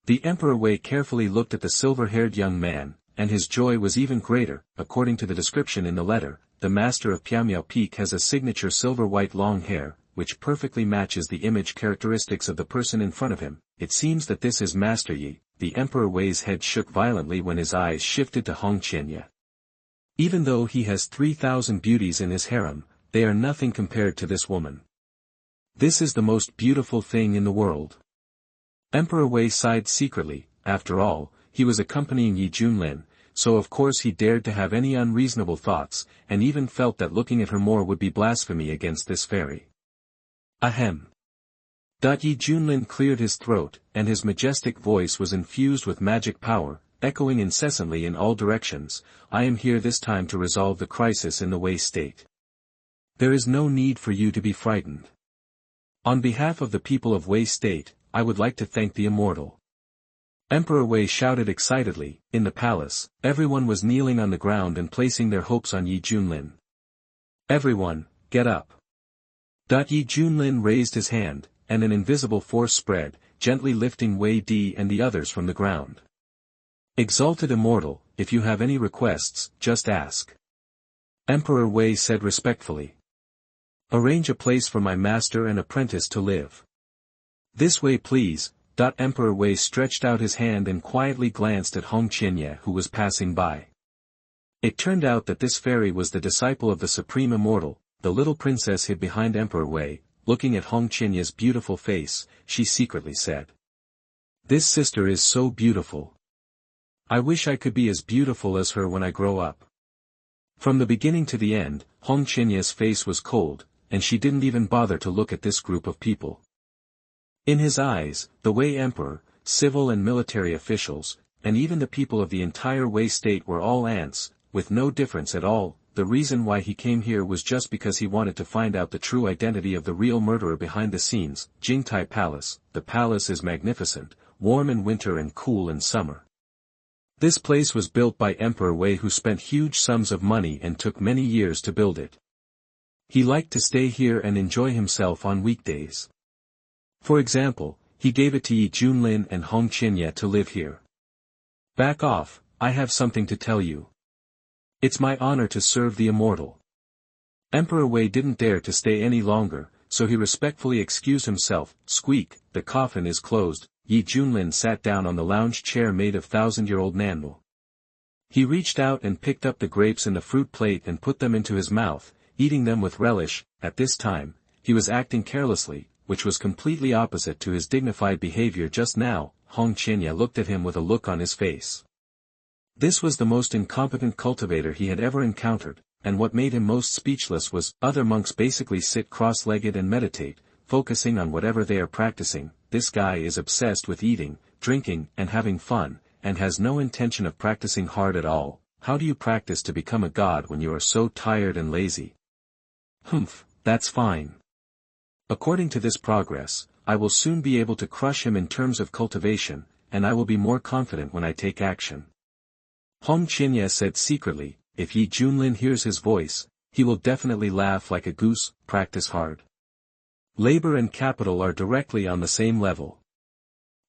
The Emperor Wei carefully looked at the silver-haired young man, and his joy was even greater. According to the description in the letter, the master of Piamiao Peak has a signature silver-white long hair, which perfectly matches the image characteristics of the person in front of him. It seems that this is Master Yi. The Emperor Wei's head shook violently when his eyes shifted to Hong Qianye. Even though he has 3,000 beauties in his harem, they are nothing compared to this woman. This is the most beautiful thing in the world. Emperor Wei sighed secretly. After all, he was accompanying Yi Junlin, so of course he dared to have any unreasonable thoughts, and even felt that looking at her more would be blasphemy against this fairy. Ahem. Yi Junlin cleared his throat, and his majestic voice was infused with magic power, echoing incessantly in all directions. I am here this time to resolve the crisis in the Wei state. There is no need for you to be frightened. On behalf of the people of Wei state, I would like to thank the immortal. Emperor Wei shouted excitedly. In the palace, everyone was kneeling on the ground and placing their hopes on Yi Junlin. Everyone, get up. Yi Junlin raised his hand, and an invisible force spread, gently lifting Wei Di and the others from the ground. Exalted immortal, if you have any requests, just ask. Emperor Wei said respectfully. Arrange a place for my master and apprentice to live. This way please. Emperor Wei stretched out his hand and quietly glanced at Hong Qianye who was passing by. It turned out that this fairy was the disciple of the supreme immortal. The little princess hid behind Emperor Wei, looking at Hong Qianye's beautiful face. She secretly said. This sister is so beautiful. I wish I could be as beautiful as her when I grow up. From the beginning to the end, Hong Qianye's face was cold, and she didn't even bother to look at this group of people. In his eyes, the Wei Emperor, civil and military officials, and even the people of the entire Wei state were all ants, with no difference at all. The reason why he came here was just because he wanted to find out the true identity of the real murderer behind the scenes. Jingtai Palace. The palace is magnificent, warm in winter and cool in summer. This place was built by Emperor Wei, who spent huge sums of money and took many years to build it. He liked to stay here and enjoy himself on weekdays. For example, he gave it to Yi Junlin and Hong Qianye to live here. Back off, I have something to tell you. It's my honor to serve the immortal. Emperor Wei didn't dare to stay any longer, so he respectfully excused himself. Squeak, the coffin is closed. Yi Junlin sat down on the lounge chair made of 1,000-year-old nanmo. He reached out and picked up the grapes in the fruit plate and put them into his mouth, eating them with relish. At this time, he was acting carelessly, which was completely opposite to his dignified behavior just now. Hong Qianye looked at him with a look on his face. This was the most incompetent cultivator he had ever encountered, and what made him most speechless was, other monks basically sit cross-legged and meditate, focusing on whatever they are practicing. This guy is obsessed with eating, drinking, and having fun, and has no intention of practicing hard at all. How do you practice to become a god when you are so tired and lazy? Humph, that's fine. According to this progress, I will soon be able to crush him in terms of cultivation, and I will be more confident when I take action. Hong Qianye said secretly, if Yi Junlin hears his voice, he will definitely laugh like a goose. Practice hard. Labor and capital are directly on the same level.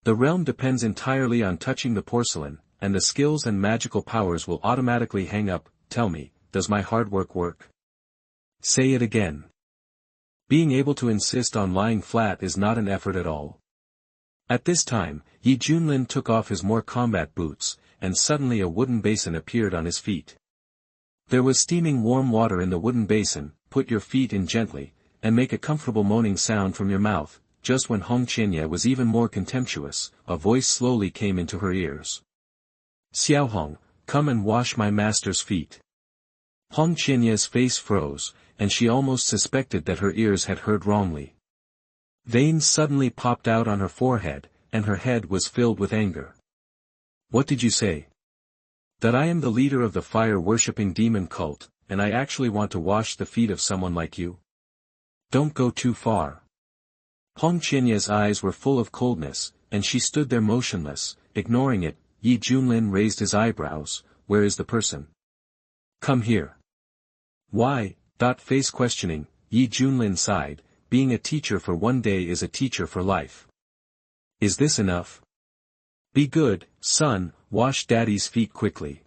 The realm depends entirely on touching the porcelain, and the skills and magical powers will automatically hang up. Tell me, does my hard work work? Say it again. Being able to insist on lying flat is not an effort at all. At this time, Yi Junlin took off his more combat boots, and suddenly a wooden basin appeared on his feet. There was steaming warm water in the wooden basin. Put your feet in gently, and make a comfortable moaning sound from your mouth. Just when Hong Qianye was even more contemptuous, a voice slowly came into her ears. Xiaohong, come and wash my master's feet. Hong Qianye's face froze, and she almost suspected that her ears had heard wrongly. Veins suddenly popped out on her forehead, and her head was filled with anger. What did you say? That I am the leader of the fire-worshipping demon cult, and I actually want to wash the feet of someone like you? Don't go too far. Hong Qianye's eyes were full of coldness, and she stood there motionless, ignoring it. Yi Junlin raised his eyebrows. Where is the person? Come here. Why? Face questioning, Yi Junlin sighed. Being a teacher for one day is a teacher for life. Is this enough? Be good, son, wash daddy's feet quickly.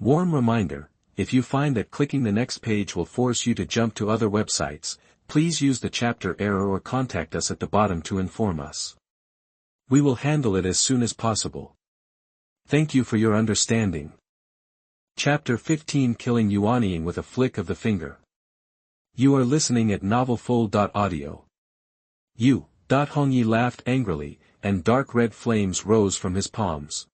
Warm reminder, if you find that clicking the next page will force you to jump to other websites, please use the chapter error or contact us at the bottom to inform us. We will handle it as soon as possible. Thank you for your understanding. Chapter 15 Killing Yuanying with a flick of the finger. You are listening at novelfull.audio. Hong Yi laughed angrily, and dark red flames rose from his palms.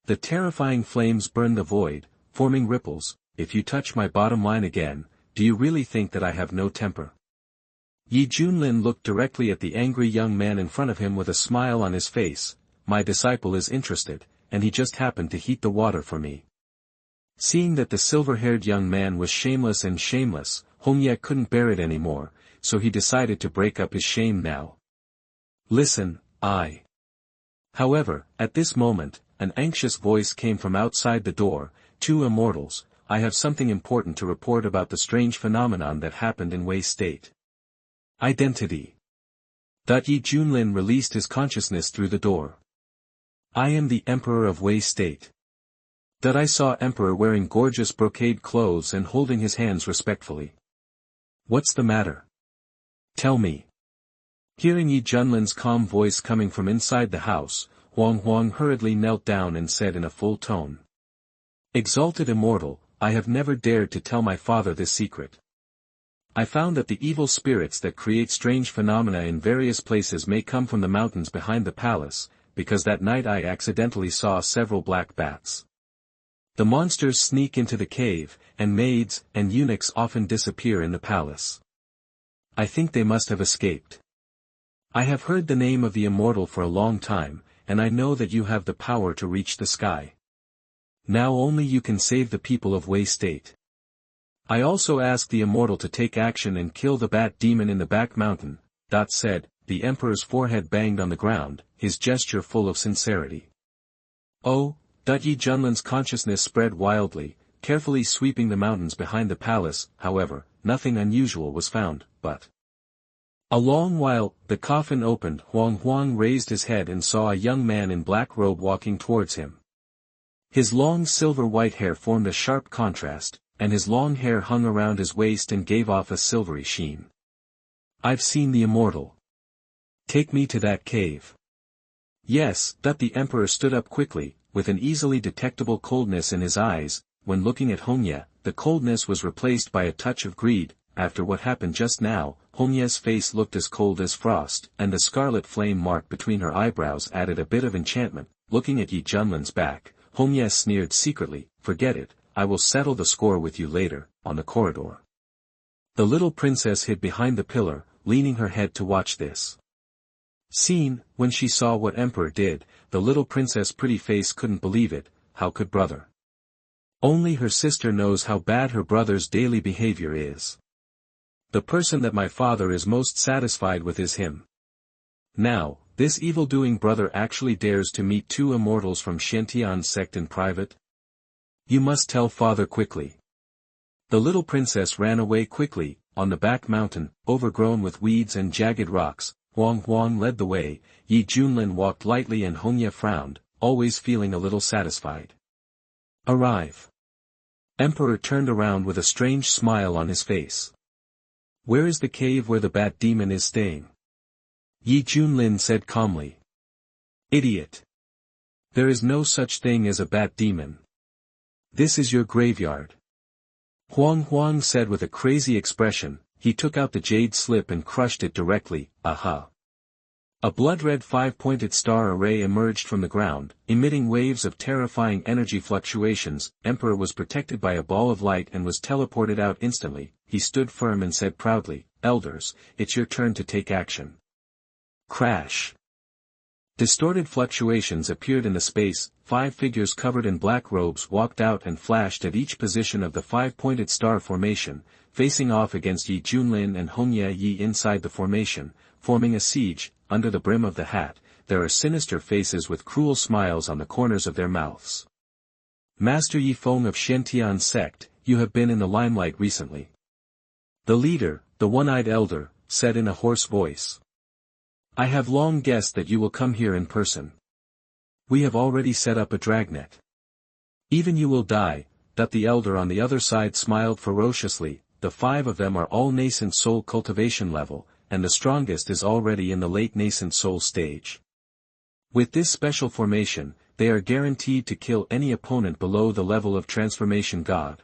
The terrifying flames burned the void, forming ripples. If you touch my bottom line again, do you really think that I have no temper? Yi Junlin looked directly at the angry young man in front of him with a smile on his face. My disciple is interested, and he just happened to heat the water for me. Seeing that the silver-haired young man was shameless and shameless, Hong Ye couldn't bear it anymore, so he decided to break up his shame now. Listen, However, at this moment, an anxious voice came from outside the door. Two immortals, I have something important to report about the strange phenomenon that happened in Wei State. Identity. Yi Junlin released his consciousness through the door. I am the Emperor of Wei State. I saw Emperor wearing gorgeous brocade clothes and holding his hands respectfully. What's the matter? Tell me. Hearing Yi Junlin's calm voice coming from inside the house, Xuanhuan hurriedly knelt down and said in a full tone. Exalted Immortal, I have never dared to tell my father this secret. I found that the evil spirits that create strange phenomena in various places may come from the mountains behind the palace, because that night I accidentally saw several black bats. The monsters sneak into the cave, and maids and eunuchs often disappear in the palace. I think they must have escaped. I have heard the name of the Immortal for a long time, and I know that you have the power to reach the sky. Now only you can save the people of Wei State. I also ask the Immortal to take action and kill the bat demon in the back mountain. Said, the Emperor's forehead banged on the ground, his gesture full of sincerity. Oh, Yi Junlin's consciousness spread wildly, carefully sweeping the mountains behind the palace. However, nothing unusual was found, but a long while, the coffin opened. Xuanhuan raised his head and saw a young man in black robe walking towards him. His long silver-white hair formed a sharp contrast, and his long hair hung around his waist and gave off a silvery sheen. I've seen the Immortal. Take me to that cave. Yes, the Emperor stood up quickly, with an easily detectable coldness in his eyes. When looking at Hong Ye, the coldness was replaced by a touch of greed. After what happened just now, Hong Ye's face looked as cold as frost, and the scarlet flame mark between her eyebrows added a bit of enchantment. Looking at Yi Junlin's back, Hong Ye sneered secretly, forget it, I will settle the score with you later, on the corridor. The little princess hid behind the pillar, leaning her head to watch this scene. When she saw what Emperor did, the little princess' pretty face couldn't believe it. How could brother? Only her sister knows how bad her brother's daily behavior is. The person that my father is most satisfied with is him. Now, this evil-doing brother actually dares to meet two immortals from Xuanhuan's sect in private? You must tell father quickly. The little princess ran away quickly. On the back mountain, overgrown with weeds and jagged rocks, Xuanhuan led the way. Junlin walked lightly and Hongye frowned, always feeling a little satisfied. Arrive. Emperor turned around with a strange smile on his face. Where is the cave where the bat demon is staying? Junlin said calmly. Idiot. There is no such thing as a bat demon. This is your graveyard. Xuanhuan said with a crazy expression. He took out the jade slip and crushed it directly. Aha. A blood-red 5-pointed star array emerged from the ground, emitting waves of terrifying energy fluctuations. Emperor was protected by a ball of light and was teleported out instantly. He stood firm and said proudly, Elders, it's your turn to take action. Crash. Distorted fluctuations appeared in the space. 5 figures covered in black robes walked out and flashed at each position of the 5-pointed star formation, facing off against Junlin and Hongye inside the formation, forming a siege. Under the brim of the hat, there are sinister faces with cruel smiles on the corners of their mouths. Master Yifeng of Xuanhuan's sect, you have been in the limelight recently. The leader, the one-eyed elder, said in a hoarse voice. I have long guessed that you will come here in person. We have already set up a dragnet. Even you will die. That the elder on the other side smiled ferociously. The 5 of them are all nascent soul cultivation level, and the strongest is already in the late nascent soul stage. With this special formation, they are guaranteed to kill any opponent below the level of transformation god.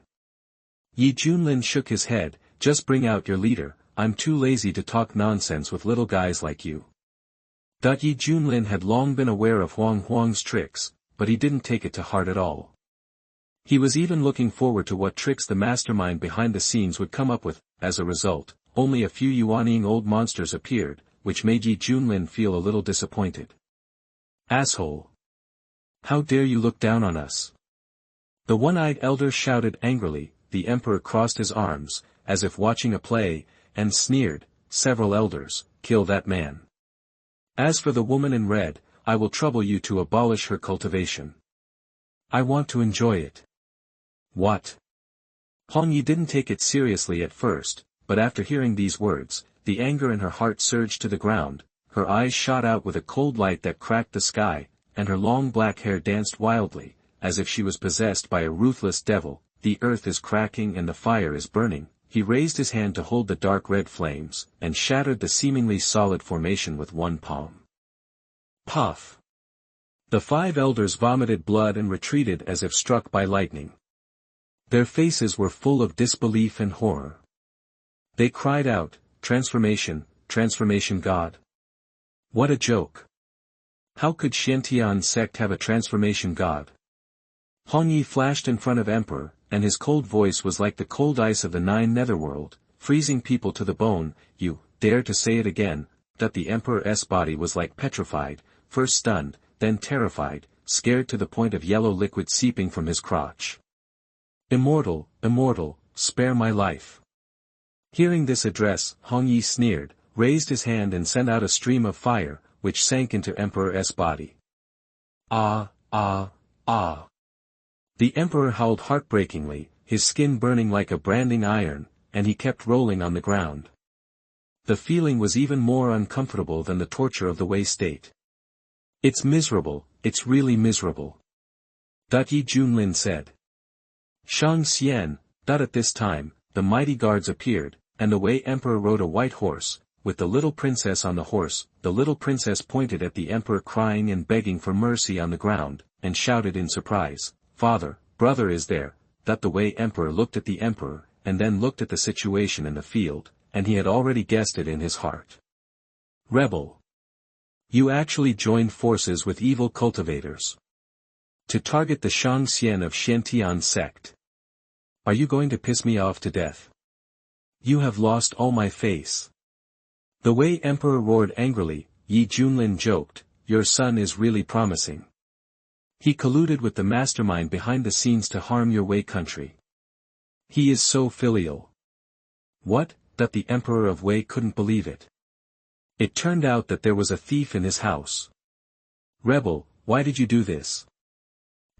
Junlin shook his head. Just bring out your leader. I'm too lazy to talk nonsense with little guys like you. Junlin had long been aware of Xuanhuan's tricks, but he didn't take it to heart at all. He was even looking forward to what tricks the mastermind behind the scenes would come up with. As a result, only a few Yuanying old monsters appeared, which made Junlin feel a little disappointed. Asshole! How dare you look down on us? The one-eyed elder shouted angrily. The emperor crossed his arms, as if watching a play, and sneered, Several elders, kill that man. As for the woman in red, I will trouble you to abolish her cultivation. I want to enjoy it. What? Hongye didn't take it seriously at first, but after hearing these words, the anger in her heart surged to the ground, her eyes shot out with a cold light that cracked the sky, and her long black hair danced wildly, as if she was possessed by a ruthless devil. The earth is cracking and the fire is burning. He raised his hand to hold the dark red flames, and shattered the seemingly solid formation with one palm. Puff! The 5 elders vomited blood and retreated as if struck by lightning. Their faces were full of disbelief and horror. They cried out, Transformation, transformation god. What a joke! How could Xuanhuan's sect have a transformation god? Hongye flashed in front of Emperor, and his cold voice was like the cold ice of the 9 netherworld, freezing people to the bone. You dare to say it again? That the Emperor's body was like petrified, first stunned, then terrified, scared to the point of yellow liquid seeping from his crotch. Immortal, immortal, spare my life. Hearing this address, Hongye sneered, raised his hand and sent out a stream of fire, which sank into Emperor's body. Ah, ah, ah. The Emperor howled heartbreakingly, his skin burning like a branding iron, and he kept rolling on the ground. The feeling was even more uncomfortable than the torture of the Wei state. It's miserable, it's really miserable. Junlin said. Shang Xian. At this time, the mighty guards appeared, and the Wei Emperor rode a white horse, with the little princess on the horse. The little princess pointed at the Emperor crying and begging for mercy on the ground, and shouted in surprise, Father, brother is there. The Wei Emperor looked at the Emperor, and then looked at the situation in the field, and he had already guessed it in his heart. Rebel. You actually joined forces with evil cultivators to target the Shang Xian of Xuanhuan's sect. Are you going to piss me off to death? You have lost all my face. The Wei Emperor roared angrily. Junlin joked, your son is really promising. He colluded with the mastermind behind the scenes to harm your Wei country. He is so filial. What? That the Emperor of Wei couldn't believe it. It turned out that there was a thief in his house. Rebel, why did you do this?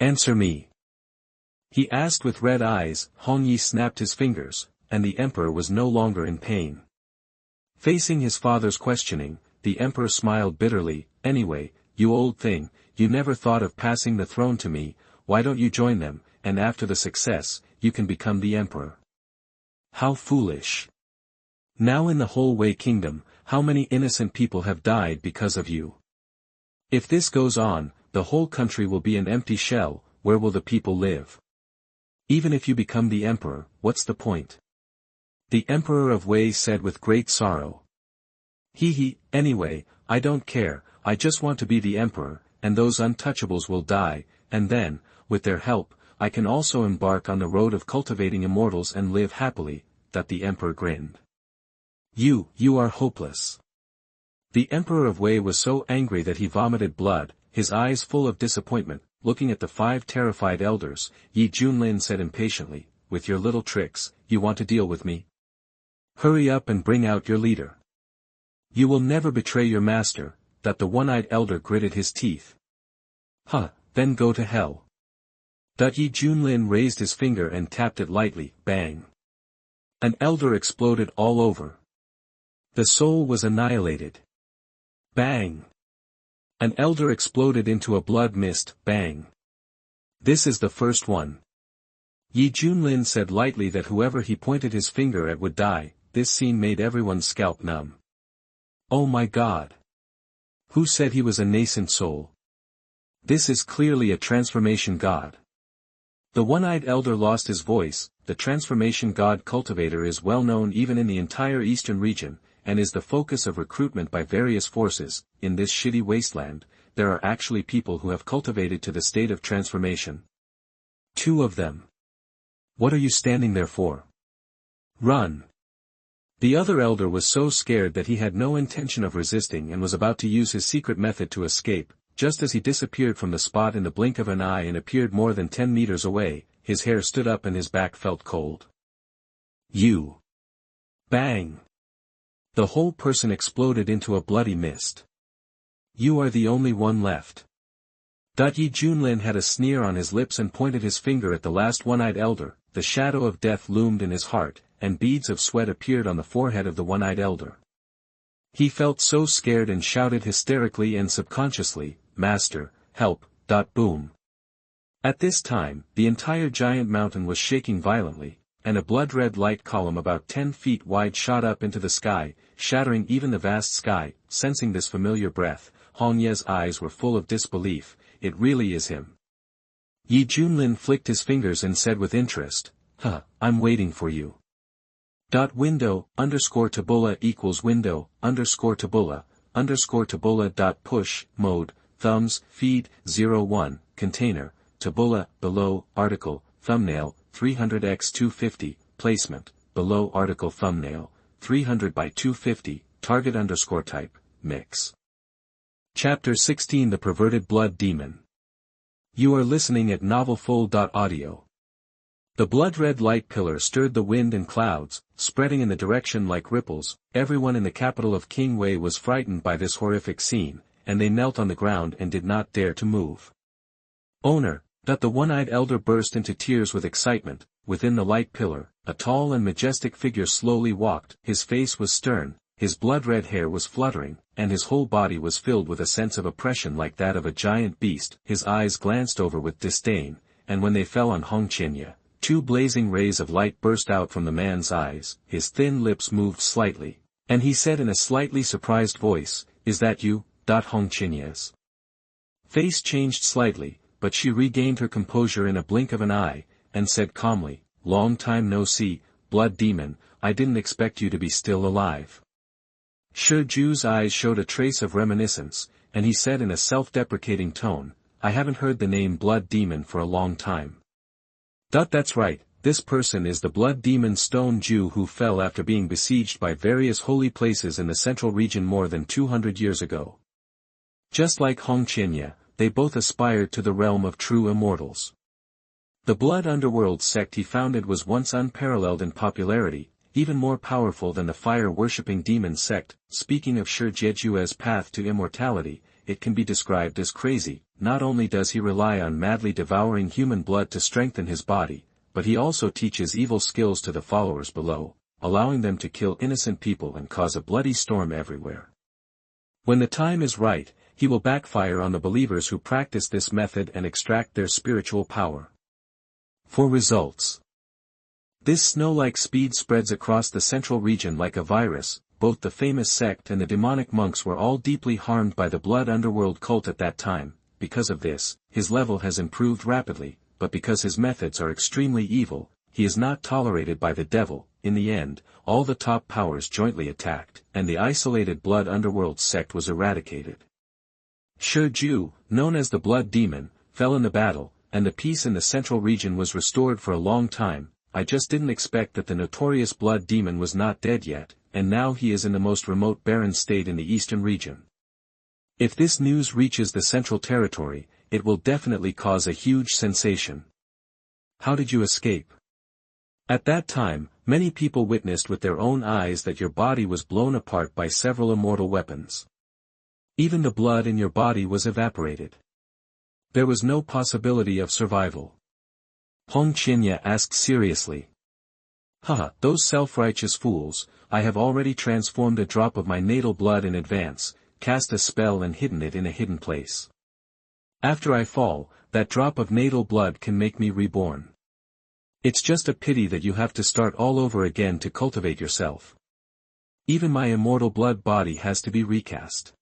Answer me. He asked with red eyes. Hong Yi snapped his fingers, and the Emperor was no longer in pain. Facing his father's questioning, the Emperor smiled bitterly. Anyway, you old thing, you never thought of passing the throne to me, why don't you join them, and after the success, you can become the Emperor. How foolish. Now in the whole Wei kingdom, how many innocent people have died because of you? If this goes on, the whole country will be an empty shell. Where will the people live? Even if you become the Emperor, what's the point? The Emperor of Wei said with great sorrow. Anyway, I don't care, I just want to be the Emperor, and those untouchables will die, and then, with their help, I can also embark on the road of cultivating immortals and live happily. That the Emperor grinned. You are hopeless. The Emperor of Wei was so angry that he vomited blood, his eyes full of disappointment. Looking at the 5 terrified elders, Junlin said impatiently, with your little tricks, you want to deal with me? Hurry up and bring out your leader. You will never betray your master. That the one-eyed elder gritted his teeth. Then go to hell. Junlin raised his finger and tapped it lightly. Bang. An elder exploded all over. The soul was annihilated. Bang. An elder exploded into a blood mist. Bang. This is the first one. Junlin said lightly that whoever he pointed his finger at would die. This scene made everyone's scalp numb. Oh my God. Who said he was a nascent soul? This is clearly a transformation god. The one-eyed elder lost his voice. The transformation god cultivator is well known even in the entire eastern region, and is the focus of recruitment by various forces. In this shitty wasteland, there are actually people who have cultivated to the state of transformation. 2 of them. What are you standing there for? Run. The other elder was so scared that he had no intention of resisting and was about to use his secret method to escape. Just as he disappeared from the spot in the blink of an eye and appeared more than 10 meters away, his hair stood up and his back felt cold. You. Bang. The whole person exploded into a bloody mist. You are the only one left. Junlin had a sneer on his lips and pointed his finger at the last one-eyed elder. The shadow of death loomed in his heart, and beads of sweat appeared on the forehead of the one-eyed elder. He felt so scared and shouted hysterically and subconsciously, Master, help, boom. At this time, the entire giant mountain was shaking violently, and a blood-red light column about 10 feet wide shot up into the sky, shattering even the vast sky. Sensing this familiar breath, Hong Ye's eyes were full of disbelief. It really is him. Junlin flicked his fingers and said with interest, I'm waiting for you. Window, _tabula equals window, _tabula, push, mode, thumbs, feed, 01, container, tabula, below, article, thumbnail, 300x250, placement, below article thumbnail, 300 by 250, target _type, mix. Chapter 16 The Perverted Blood Demon. You are listening at novelfull.audio. The blood-red light pillar stirred the wind and clouds, spreading in the direction like ripples. Everyone in the capital of King Wei was frightened by this horrific scene, and they knelt on the ground and did not dare to move. Owner, the one-eyed elder burst into tears with excitement. Within the light pillar, a tall and majestic figure slowly walked. His face was stern, his blood-red hair was fluttering, and his whole body was filled with a sense of oppression like that of a giant beast. His eyes glanced over with disdain, and when they fell on Hong Qinya, 2 blazing rays of light burst out from the man's eyes. His thin lips moved slightly, and he said in a slightly surprised voice, Is that you? Hong Qinya's face changed slightly, but she regained her composure in a blink of an eye, and said calmly, Long time no see, blood demon, I didn't expect you to be still alive. Shi Ju's eyes showed a trace of reminiscence, and he said in a self-deprecating tone, I haven't heard the name blood demon for a long time. That's right, this person is the blood demon Stone Jew who fell after being besieged by various holy places in the central region more than 200 years ago. Just like Hong Qinya, they both aspired to the realm of true immortals. The blood underworld sect he founded was once unparalleled in popularity, even more powerful than the fire-worshipping demon sect. Speaking of Shi Jiejue's path to immortality, it can be described as crazy. Not only does he rely on madly devouring human blood to strengthen his body, but he also teaches evil skills to the followers below, allowing them to kill innocent people and cause a bloody storm everywhere. When the time is right, he will backfire on the believers who practice this method and extract their spiritual power. For results. This snow-like speed spreads across the central region like a virus. Both the famous sect and the demonic monks were all deeply harmed by the blood underworld cult at that time. Because of this, his level has improved rapidly, but because his methods are extremely evil, he is not tolerated by the devil. In the end, all the top powers jointly attacked, and the isolated blood underworld sect was eradicated. Shi Ju, known as the Blood Demon, fell in the battle, and the peace in the central region was restored for a long time. I just didn't expect that the notorious Blood Demon was not dead yet, and now he is in the most remote barren state in the eastern region. If this news reaches the central territory, it will definitely cause a huge sensation. How did you escape? At that time, many people witnessed with their own eyes that your body was blown apart by several immortal weapons. Even the blood in your body was evaporated. There was no possibility of survival. Hong Qinya asked seriously. Haha, those self-righteous fools, I have already transformed a drop of my natal blood in advance, cast a spell and hidden it in a hidden place. After I fall, that drop of natal blood can make me reborn. It's just a pity that you have to start all over again to cultivate yourself. Even my immortal blood body has to be recast.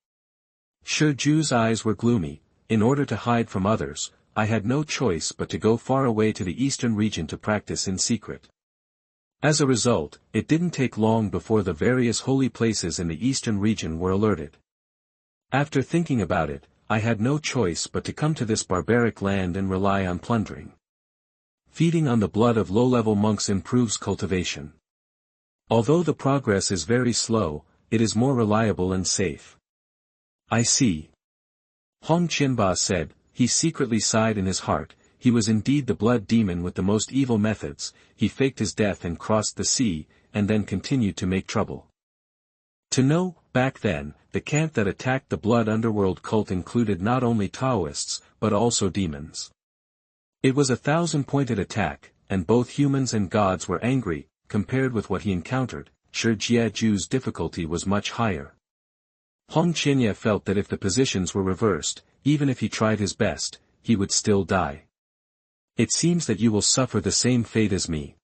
Shi Ju's eyes were gloomy. In order to hide from others, I had no choice but to go far away to the eastern region to practice in secret. As a result, it didn't take long before the various holy places in the eastern region were alerted. After thinking about it, I had no choice but to come to this barbaric land and rely on plundering. Feeding on the blood of low-level monks improves cultivation. Although the progress is very slow, it is more reliable and safe. I see. Hong Qianba said. He secretly sighed in his heart. He was indeed the blood demon with the most evil methods. He faked his death and crossed the sea, and then continued to make trouble. To know, back then, the camp that attacked the blood underworld cult included not only Taoists, but also demons. It was a 1,000-pointed attack, and both humans and gods were angry. Compared with what he encountered, Shi Jieju's difficulty was much higher. Hong Qinya felt that if the positions were reversed, even if he tried his best, he would still die. It seems that you will suffer the same fate as me.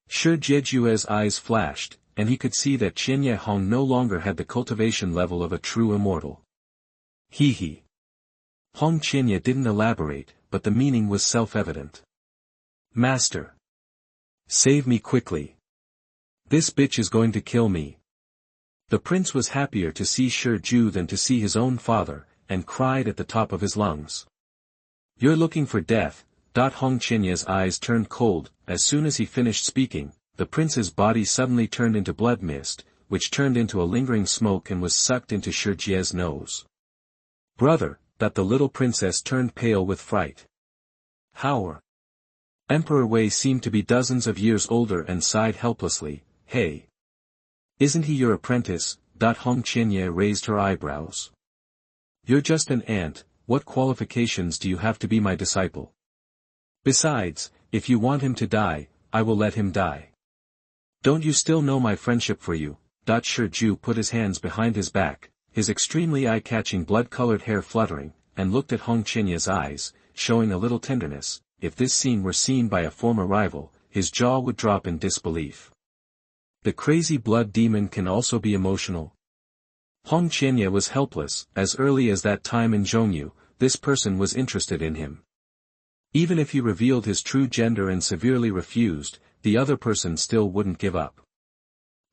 Shi Jieju's eyes flashed, and he could see that Qinya Hong no longer had the cultivation level of a true immortal. He. Hong Qinya didn't elaborate, but the meaning was self-evident. Master. Save me quickly. This bitch is going to kill me. The prince was happier to see Shi Ju than to see his own father, and cried at the top of his lungs. You're looking for death. Hong Qinya's eyes turned cold. As soon as he finished speaking, the prince's body suddenly turned into blood mist, which turned into a lingering smoke and was sucked into Shi Jie's nose. Brother, the little princess turned pale with fright. How? Emperor Wei seemed to be dozens of years older and sighed helplessly. Hey. Isn't he your apprentice? Hong Qinya raised her eyebrows. You're just an ant. What qualifications do you have to be my disciple? Besides, if you want him to die, I will let him die. Don't you still know my friendship for you? Shi Ju put his hands behind his back, his extremely eye-catching blood-colored hair fluttering, and looked at Hong Qianya's eyes, showing a little tenderness. If this scene were seen by a former rival, his jaw would drop in disbelief. The crazy blood demon can also be emotional. Hong Qianya was helpless. As early as that time in Zhongyu, this person was interested in him. Even if he revealed his true gender and severely refused, the other person still wouldn't give up.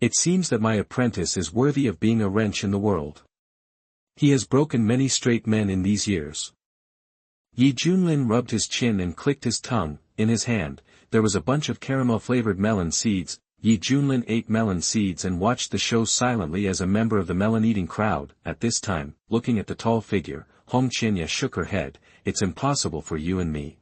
It seems that my apprentice is worthy of being a wrench in the world. He has broken many straight men in these years. Yi Junlin rubbed his chin and clicked his tongue. In his hand, there was a bunch of caramel-flavored melon seeds. Yi Junlin ate melon seeds and watched the show silently as a member of the melon-eating crowd. At this time, looking at the tall figure, Hong Qianya shook her head. It's impossible for you and me.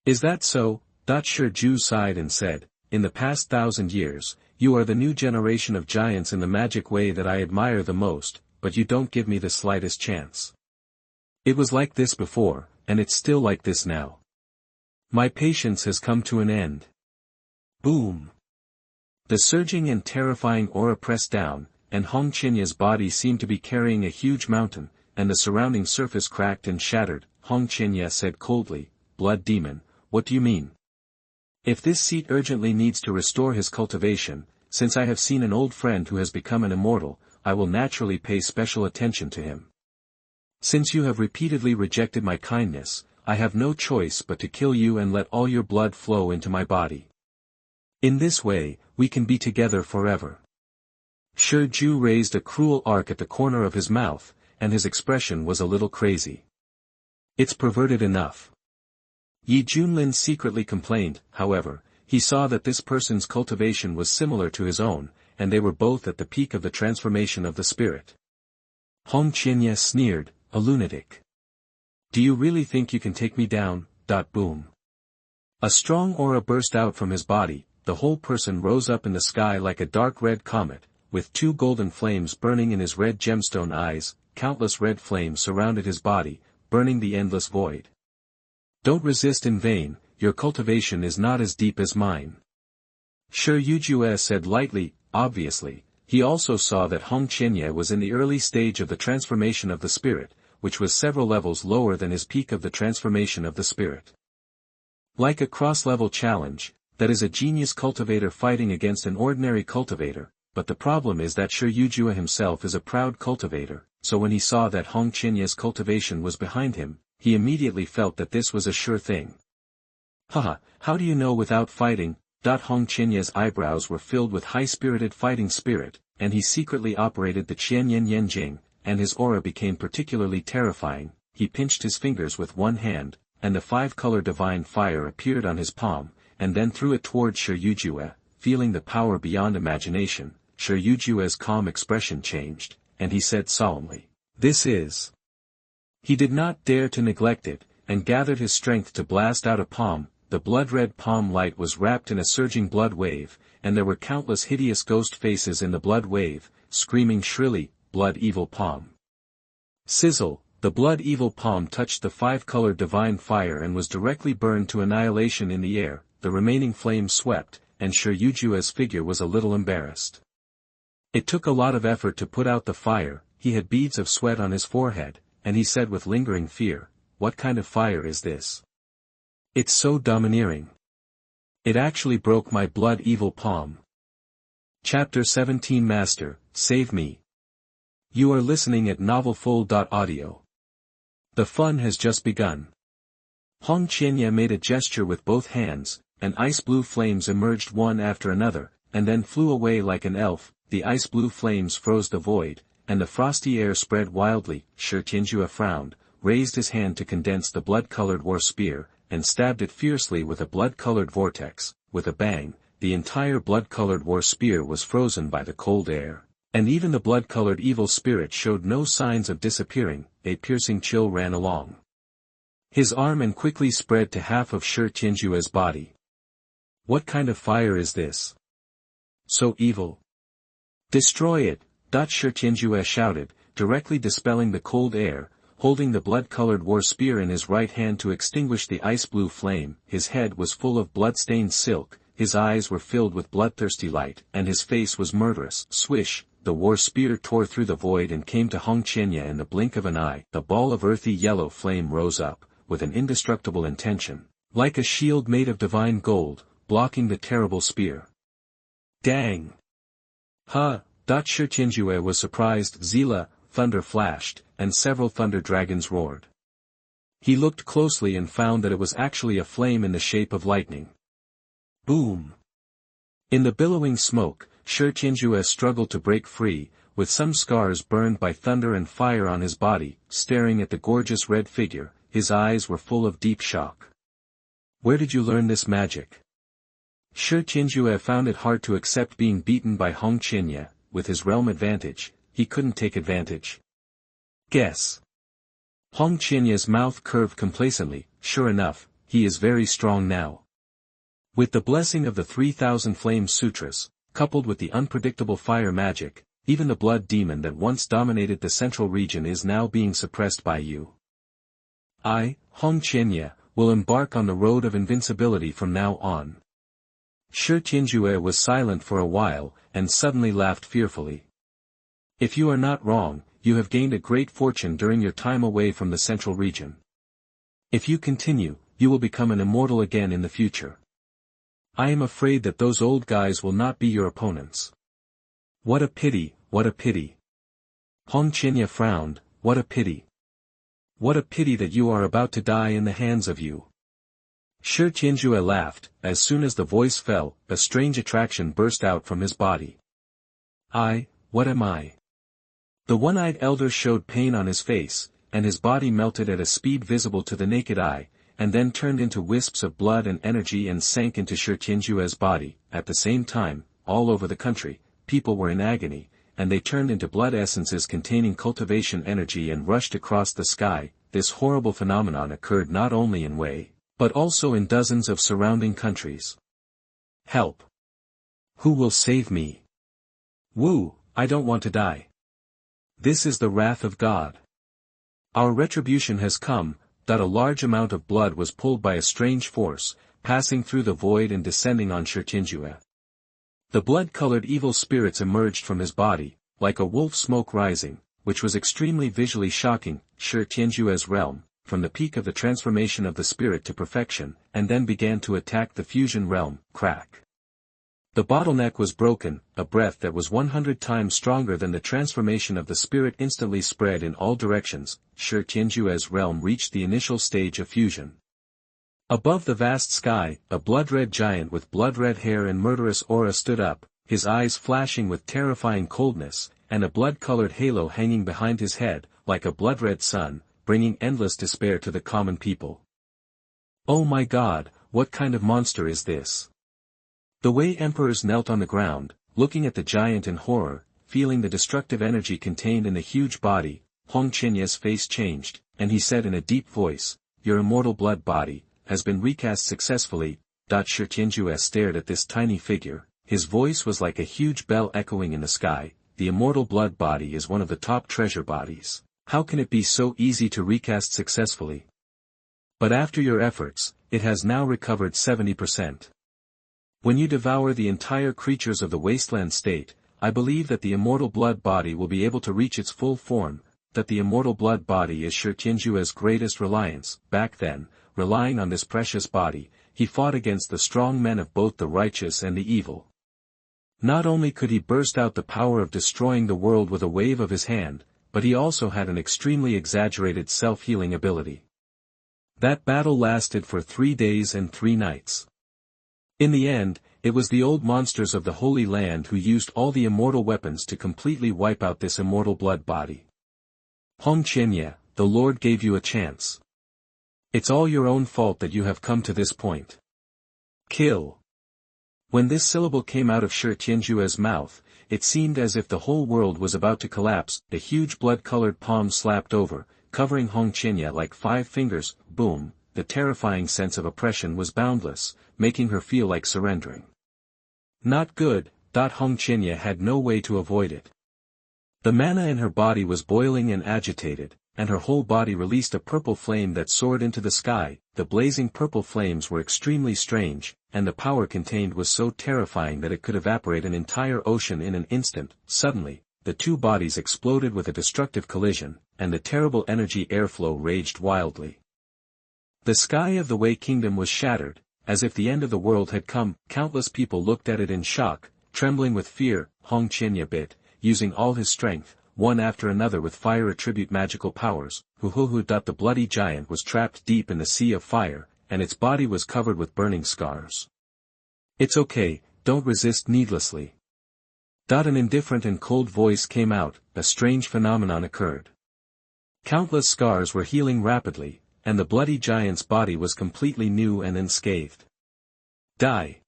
Is that so? Shi Ju sighed and said, in the past 1,000 years, You are the new generation of giants in the magic way that I admire the most, but you don't give me the slightest chance. It was like this before, and it's still like this now. My patience has come to an end. Boom! The surging and terrifying aura pressed down, and Hong Qinya's body seemed to be carrying a huge mountain, and the surrounding surface cracked and shattered. Hong Qinya said coldly, "Blood demon, what do you mean? If this seat urgently needs to restore his cultivation, since I have seen an old friend who has become an immortal, I will naturally pay special attention to him. Since you have repeatedly rejected my kindness, I have no choice but to kill you and let all your blood flow into my body. In this way, we can be together forever." Shi Ju raised a cruel arc at the corner of his mouth, and his expression was a little crazy. "It's perverted enough." Yi Junlin secretly complained. However, he saw that this person's cultivation was similar to his own, and they were both at the peak of the transformation of the spirit. Hong Qinya sneered, "A lunatic. Do you really think you can take me down?" Boom. A strong aura burst out from his body, the whole person rose up in the sky like a dark red comet, with two golden flames burning in his red gemstone eyes. Countless red flames surrounded his body, burning the endless void. "Don't resist in vain, your cultivation is not as deep as mine." Shi Yujue said lightly. Obviously, he also saw that Hong Qinya was in the early stage of the transformation of the spirit, which was several levels lower than his peak of the transformation of the spirit. Like a cross-level challenge, that is a genius cultivator fighting against an ordinary cultivator, but the problem is that Shi Yujue himself is a proud cultivator, so when he saw that Hong Qinya's cultivation was behind him, he immediately felt that this was a sure thing. "Haha, how do you know without fighting?" Hong Qinya's eyebrows were filled with high-spirited fighting spirit, and he secretly operated the Qianyuanying, and his aura became particularly terrifying. He pinched his fingers with one hand, and the five-color divine fire appeared on his palm, and then threw it toward Shi Yujue. Feeling the power beyond imagination, Shi Yujue's calm expression changed, and he said solemnly, "This is." He did not dare to neglect it, and gathered his strength to blast out a palm. The blood-red palm light was wrapped in a surging blood wave, and there were countless hideous ghost faces in the blood wave, screaming shrilly, "Blood evil palm." Sizzle, the blood evil palm touched the five-colored divine fire and was directly burned to annihilation in the air. The remaining flames swept, and Shi Yujue's figure was a little embarrassed. It took a lot of effort to put out the fire. He had beads of sweat on his forehead, and he said with lingering fear, "What kind of fire is this? It's so domineering. It actually broke my blood evil palm." Chapter 17 Master, Save Me. You are listening at novelfull.audio. The fun has just begun. Hong Qinya made a gesture with both hands, and ice-blue flames emerged one after another, and then flew away like an elf. The ice-blue flames froze the void, and the frosty air spread wildly. Shi Tianjue frowned, raised his hand to condense the blood-colored war spear, and stabbed it fiercely with a blood-colored vortex. With a bang, the entire blood-colored war spear was frozen by the cold air, and even the blood-colored evil spirit showed no signs of disappearing. A piercing chill ran along his arm and quickly spread to half of Shi Tianjue's body. "What kind of fire is this? So evil. Destroy it!" Shi Tianjue shouted, directly dispelling the cold air, holding the blood-colored war spear in his right hand to extinguish the ice-blue flame. His head was full of blood-stained silk, his eyes were filled with bloodthirsty light, and his face was murderous. Swish, the war spear tore through the void and came to Hong Qinya in the blink of an eye. The ball of earthy yellow flame rose up, with an indestructible intention, like a shield made of divine gold, blocking the terrible spear. "Dang! Huh!" Shi Tianjue was surprised. Zila, thunder flashed, and several thunder dragons roared. He looked closely and found that it was actually a flame in the shape of lightning. Boom! In the billowing smoke, Shi Tianjue struggled to break free, with some scars burned by thunder and fire on his body. Staring at the gorgeous red figure, his eyes were full of deep shock. "Where did you learn this magic?" Shi Tianjue found it hard to accept being beaten by Hong Qinya. With his realm advantage, he couldn't take advantage. "Guess." Hong Qianya's mouth curved complacently. "Sure enough, he is very strong now. With the blessing of the 3,000 Flame Sutras, coupled with the unpredictable fire magic, even the blood demon that once dominated the central region is now being suppressed by you. I, Hong Qianye, will embark on the road of invincibility from now on. Shi Tianjue was silent for a while, and suddenly laughed fearfully. If you are not wrong, you have gained a great fortune during your time away from the central region. If you continue, you will become an immortal again in the future. I am afraid that those old guys will not be your opponents. What a pity, what a pity. Hong Qianye frowned, what a pity. What a pity that you are about to die in the hands of you. Shi Tianjue laughed. As soon as the voice fell, a strange attraction burst out from his body. What am I? The one-eyed elder showed pain on his face, and his body melted at a speed visible to the naked eye, and then turned into wisps of blood and energy and sank into Shi Tianjue's body. At the same time, all over the country, people were in agony, and they turned into blood essences containing cultivation energy and rushed across the sky. This horrible phenomenon occurred not only in Wei, but also in dozens of surrounding countries. Help! Who will save me? Wu, I don't want to die. This is the wrath of God. Our retribution has come. That a large amount of blood was pulled by a strange force, passing through the void and descending on Shi Tianjue. The blood-colored evil spirits emerged from his body, like a wolf smoke rising, which was extremely visually shocking. Shi Tianjue's realm, from the peak of the transformation of the spirit to perfection, and then began to attack the fusion realm. Crack. The bottleneck was broken. A breath that was 100 times stronger than the transformation of the spirit instantly spread in all directions. Shi Tianjue's realm reached the initial stage of fusion. Above the vast sky, a blood-red giant with blood-red hair and murderous aura stood up, his eyes flashing with terrifying coldness, and a blood-colored halo hanging behind his head, like a blood-red sun, bringing endless despair to the common people. Oh my God, what kind of monster is this? The Wei emperors knelt on the ground, looking at the giant in horror, feeling the destructive energy contained in the huge body. Hong Qianye's face changed, and he said in a deep voice, "Your immortal blood body has been recast successfully." Shi Tianjue stared at this tiny figure. His voice was like a huge bell echoing in the sky. The immortal blood body is one of the top treasure bodies. How can it be so easy to recast successfully? But after your efforts, it has now recovered 70%. When you devour the entire creatures of the wasteland state, I believe that the immortal blood body will be able to reach its full form, that the immortal blood body is Shi Tianjue's greatest reliance. Back then, relying on this precious body, he fought against the strong men of both the righteous and the evil. Not only could he burst out the power of destroying the world with a wave of his hand, but he also had an extremely exaggerated self-healing ability. That battle lasted for 3 days and 3 nights. In the end, it was the old monsters of the Holy Land who used all the immortal weapons to completely wipe out this immortal blood body. Hong Qianye, the Lord gave you a chance. It's all your own fault that you have come to this point. Kill. When this syllable came out of Shi Tianjue's mouth, it seemed as if the whole world was about to collapse. The huge blood-colored palm slapped over, covering Hong Qianye like 5 fingers. Boom. The terrifying sense of oppression was boundless, making her feel like surrendering. Not good. Hong Qianye had no way to avoid it. The mana in her body was boiling and agitated, and her whole body released a purple flame that soared into the sky. The blazing purple flames were extremely strange, and the power contained was so terrifying that it could evaporate an entire ocean in an instant. Suddenly, the two bodies exploded with a destructive collision, and the terrible energy airflow raged wildly. The sky of the Wei Kingdom was shattered, as if the end of the world had come. Countless people looked at it in shock, trembling with fear. Hong Qianye bit, using all his strength, one after another with fire attribute magical powers. The bloody giant was trapped deep in the sea of fire, and its body was covered with burning scars. It's okay, don't resist needlessly. An indifferent and cold voice came out. A strange phenomenon occurred. Countless scars were healing rapidly, and the bloody giant's body was completely new and unscathed. Die!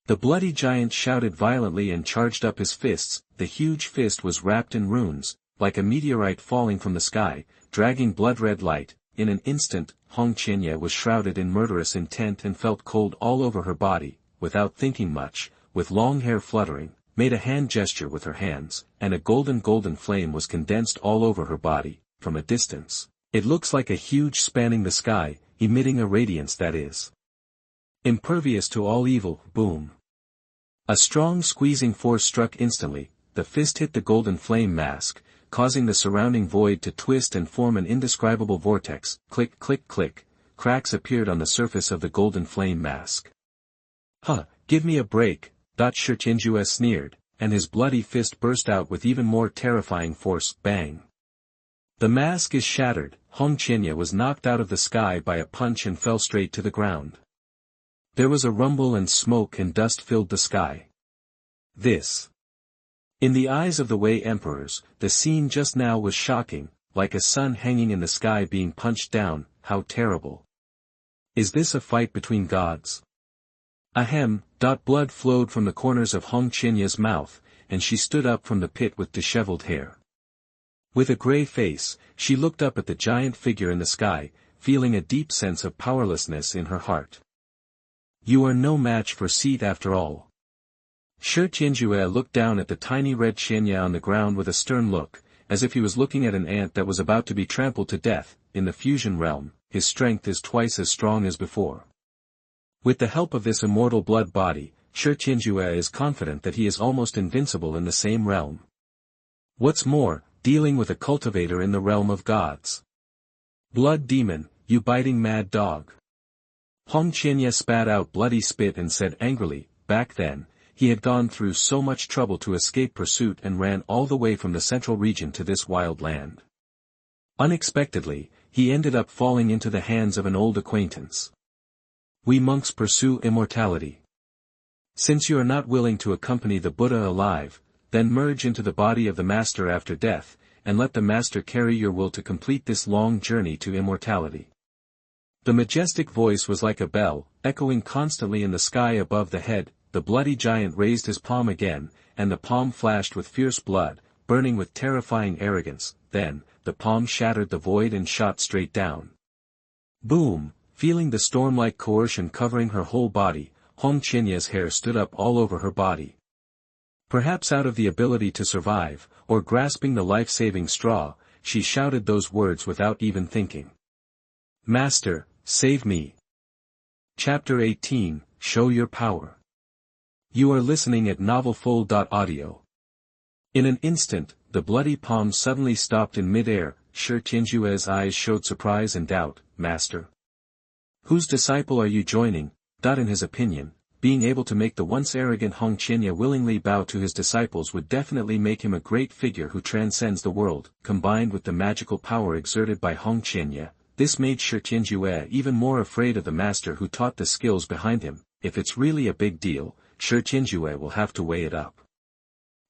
The bloody giant shouted violently and charged up his fists. The huge fist was wrapped in runes, like a meteorite falling from the sky, dragging blood-red light. In an instant, Hong Qianye was shrouded in murderous intent and felt cold all over her body. Without thinking much, with long hair fluttering, made a hand gesture with her hands, and a golden flame was condensed all over her body. From a distance, it looks like a huge spanning the sky, emitting a radiance that is impervious to all evil. Boom. A strong squeezing force struck instantly, the fist hit the golden flame mask, causing the surrounding void to twist and form an indescribable vortex. Click click click, cracks appeared on the surface of the golden flame mask. Huh, give me a break, Xuanhuan sneered, and his bloody fist burst out with even more terrifying force. Bang. The mask is shattered. Xuanhuan was knocked out of the sky by a punch and fell straight to the ground. There was a rumble and smoke and dust filled the sky. This. In the eyes of the Wei emperors, the scene just now was shocking, like a sun hanging in the sky being punched down. How terrible. Is this a fight between gods? Ahem. Blood flowed from the corners of Xuanhuan's mouth, and she stood up from the pit with disheveled hair. With a gray face, she looked up at the giant figure in the sky, feeling a deep sense of powerlessness in her heart. You are no match for Seat after all. Xuanhuan looked down at the tiny red Xianya on the ground with a stern look, as if he was looking at an ant that was about to be trampled to death. In the fusion realm, his strength is twice as strong as before. With the help of this immortal blood body, Xuanhuan is confident that he is almost invincible in the same realm. What's more, dealing with a cultivator in the realm of gods. Blood demon, you biting mad dog. Xuanhuan spat out bloody spit and said angrily, back then, he had gone through so much trouble to escape pursuit and ran all the way from the central region to this wild land. Unexpectedly, he ended up falling into the hands of an old acquaintance. We monks pursue immortality. Since you are not willing to accompany the Buddha alive, then merge into the body of the Master after death, and let the Master carry your will to complete this long journey to immortality. The majestic voice was like a bell, echoing constantly in the sky above the head. The bloody giant raised his palm again, and the palm flashed with fierce blood, burning with terrifying arrogance. Then, the palm shattered the void and shot straight down. Boom! Feeling the storm-like coercion covering her whole body, Xuanhuan's hair stood up all over her body. Perhaps out of the ability to survive, or grasping the life-saving straw, she shouted those words without even thinking. Master, save me. Chapter 18, Show Your Power. You are listening at novelfull.audio. In an instant, the bloody palm suddenly stopped in mid-air. Xuanhuan's eyes showed surprise and doubt. Master? Whose disciple are you joining? In his opinion, being able to make the once arrogant Xuanhuan willingly bow to his disciples would definitely make him a great figure who transcends the world. Combined with the magical power exerted by Xuanhuan, this made Xuanhuan even more afraid of the master who taught the skills behind him. If it's really a big deal, Xuanhuan will have to weigh it up.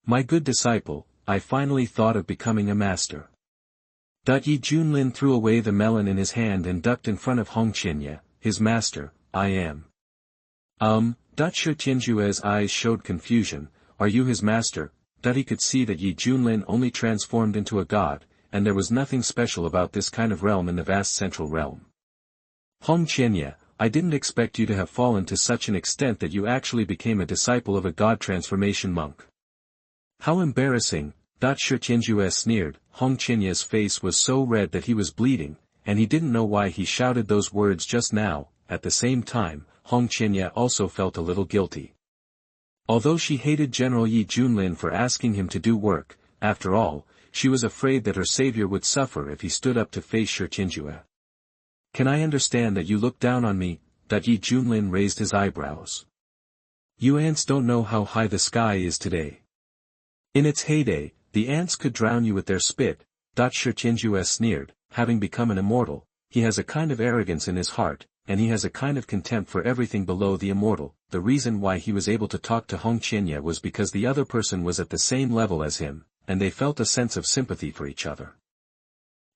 My good disciple, I finally thought of becoming a master. Junlin threw away the melon in his hand and ducked in front of Xuanhuan. His master, I am. Xuanhuan's eyes showed confusion. Are you his master? He could see that Junlin only transformed into a god, and there was nothing special about this kind of realm in the vast central realm. Xuanhuan, I didn't expect you to have fallen to such an extent that you actually became a disciple of a god transformation monk. How embarrassing, Xuanhuan sneered. Xuanhuan's face was so red that he was bleeding, and he didn't know why he shouted those words just now. At the same time, Xuanhuan also felt a little guilty. Although she hated General Junlin for asking him to do work, after all, she was afraid that her savior would suffer if he stood up to face Xuanhuan. Can I understand that you look down on me? Junlin raised his eyebrows. You ants don't know how high the sky is today. In its heyday, the ants could drown you with their spit. Xuanhuan sneered. Having become an immortal, he has a kind of arrogance in his heart, and he has a kind of contempt for everything below the immortal. The reason why he was able to talk to Xuanhuan was because the other person was at the same level as him, and they felt a sense of sympathy for each other.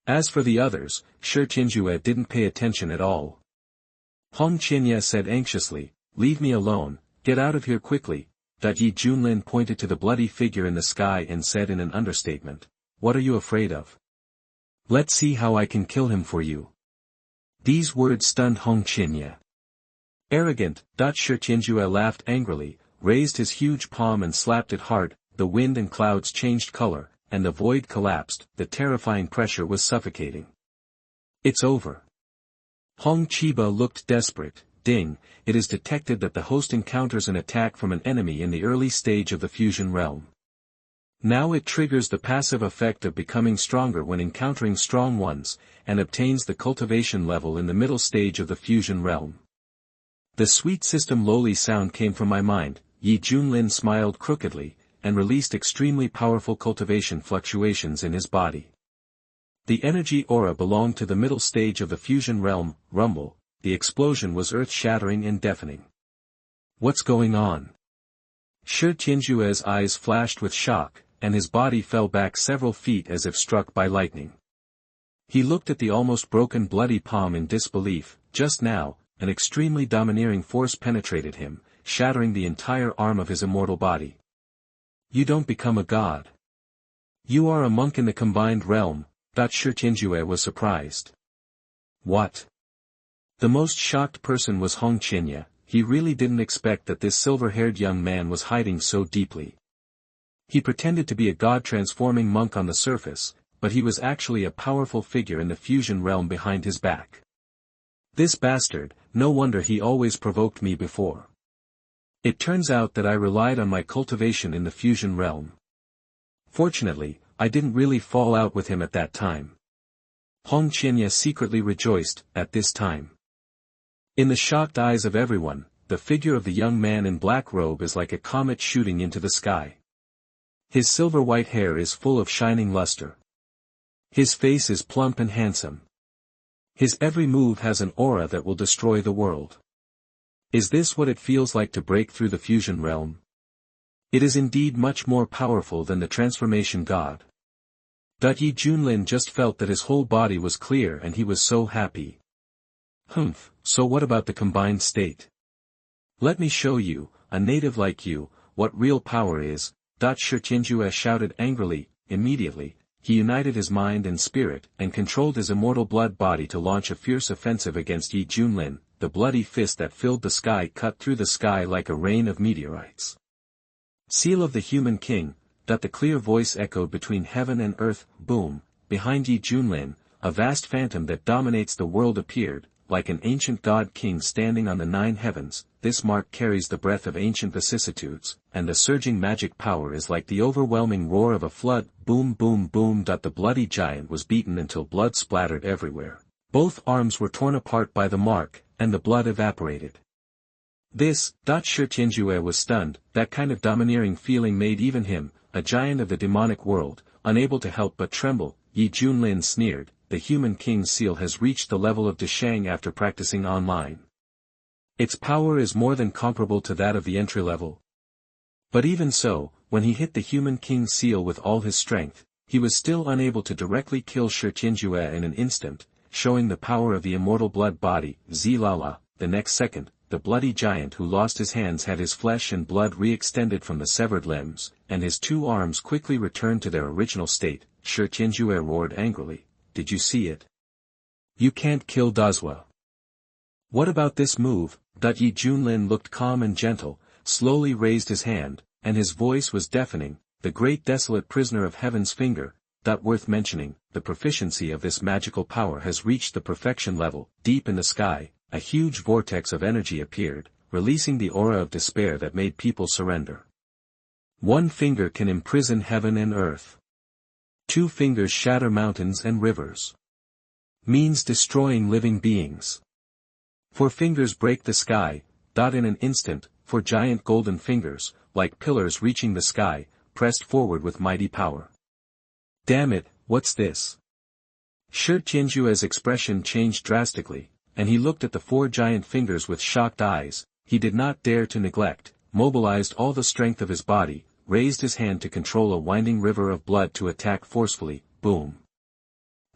As for the others, Xuanhuan didn't pay attention at all. Xuanhuan said anxiously, leave me alone, get out of here quickly. Junlin pointed to the bloody figure in the sky and said in an understatement, what are you afraid of? Let's see how I can kill him for you. These words stunned Xuanhuan. Arrogant, Xuanhuan laughed angrily, raised his huge palm and slapped it hard. The wind and clouds changed color, and the void collapsed. The terrifying pressure was suffocating. It's over. Hong Chiba looked desperate. Ding, it is detected that the host encounters an attack from an enemy in the early stage of the fusion realm. Now it triggers the passive effect of becoming stronger when encountering strong ones, and obtains the cultivation level in the middle stage of the fusion realm. The sweet system loli sound came from my mind. Yi Junlin smiled crookedly, and released extremely powerful cultivation fluctuations in his body. The energy aura belonged to the middle stage of the fusion realm. Rumble, the explosion was earth-shattering and deafening. What's going on? Shi Tianjue's eyes flashed with shock, and his body fell back several feet as if struck by lightning. He looked at the almost broken bloody palm in disbelief. Just now, an extremely domineering force penetrated him, shattering the entire arm of his immortal body. You don't become a god. You are a monk in the combined realm. Shi Tianjue was surprised. What? The most shocked person was Hong Qinya. He really didn't expect that this silver-haired young man was hiding so deeply. He pretended to be a god-transforming monk on the surface, but he was actually a powerful figure in the fusion realm behind his back. This bastard, no wonder he always provoked me before. It turns out that I relied on my cultivation in the fusion realm. Fortunately, I didn't really fall out with him at that time. Hong Qinya secretly rejoiced, at this time. In the shocked eyes of everyone, the figure of the young man in black robe is like a comet shooting into the sky. His silver-white hair is full of shining luster. His face is plump and handsome. His every move has an aura that will destroy the world. Is this what it feels like to break through the fusion realm? It is indeed much more powerful than the transformation god. Yi Junlin just felt that his whole body was clear and he was so happy. So what about the combined state? Let me show you, a native like you, what real power is. Shi Tianjue shouted angrily. Immediately, he united his mind and spirit and controlled his immortal blood body to launch a fierce offensive against Yi Junlin. The bloody fist that filled the sky cut through the sky like a rain of meteorites. Seal of the human king. The clear voice echoed between heaven and earth. Boom, behind Yi Junlin, a vast phantom that dominates the world appeared, like an ancient god-king standing on the 9 heavens. This mark carries the breath of ancient vicissitudes, and the surging magic power is like the overwhelming roar of a flood. Boom boom boom. The bloody giant was beaten until blood splattered everywhere. Both arms were torn apart by the mark, and the blood evaporated. This, Shi Tianjue was stunned. That kind of domineering feeling made even him, a giant of the demonic world, unable to help but tremble. Yi Junlin sneered, the human king's seal has reached the level of Deshang after practicing online. Its power is more than comparable to that of the entry level. But even so, when he hit the human king's seal with all his strength, he was still unable to directly kill Shi Tianjue in an instant, showing the power of the immortal blood body. Zilala, the next second, the bloody giant who lost his hands had his flesh and blood re-extended from the severed limbs, and his 2 arms quickly returned to their original state. Shi Tianjue roared angrily, did you see it? You can't kill Dazhua. What about this move? Yi Junlin looked calm and gentle, slowly raised his hand, and his voice was deafening. The great desolate prisoner of heaven's finger. Worth mentioning, the proficiency of this magical power has reached the perfection level. Deep in the sky, a huge vortex of energy appeared, releasing the aura of despair that made people surrender. 1 finger can imprison heaven and earth. 2 fingers shatter mountains and rivers. Means destroying living beings. 4 fingers break the sky. In an instant, 4 giant golden fingers, like pillars reaching the sky, pressed forward with mighty power. Damn it, what's this? Shi Tianjue's expression changed drastically, and he looked at the 4 giant fingers with shocked eyes. He did not dare to neglect, mobilized all the strength of his body, raised his hand to control a winding river of blood to attack forcefully. Boom.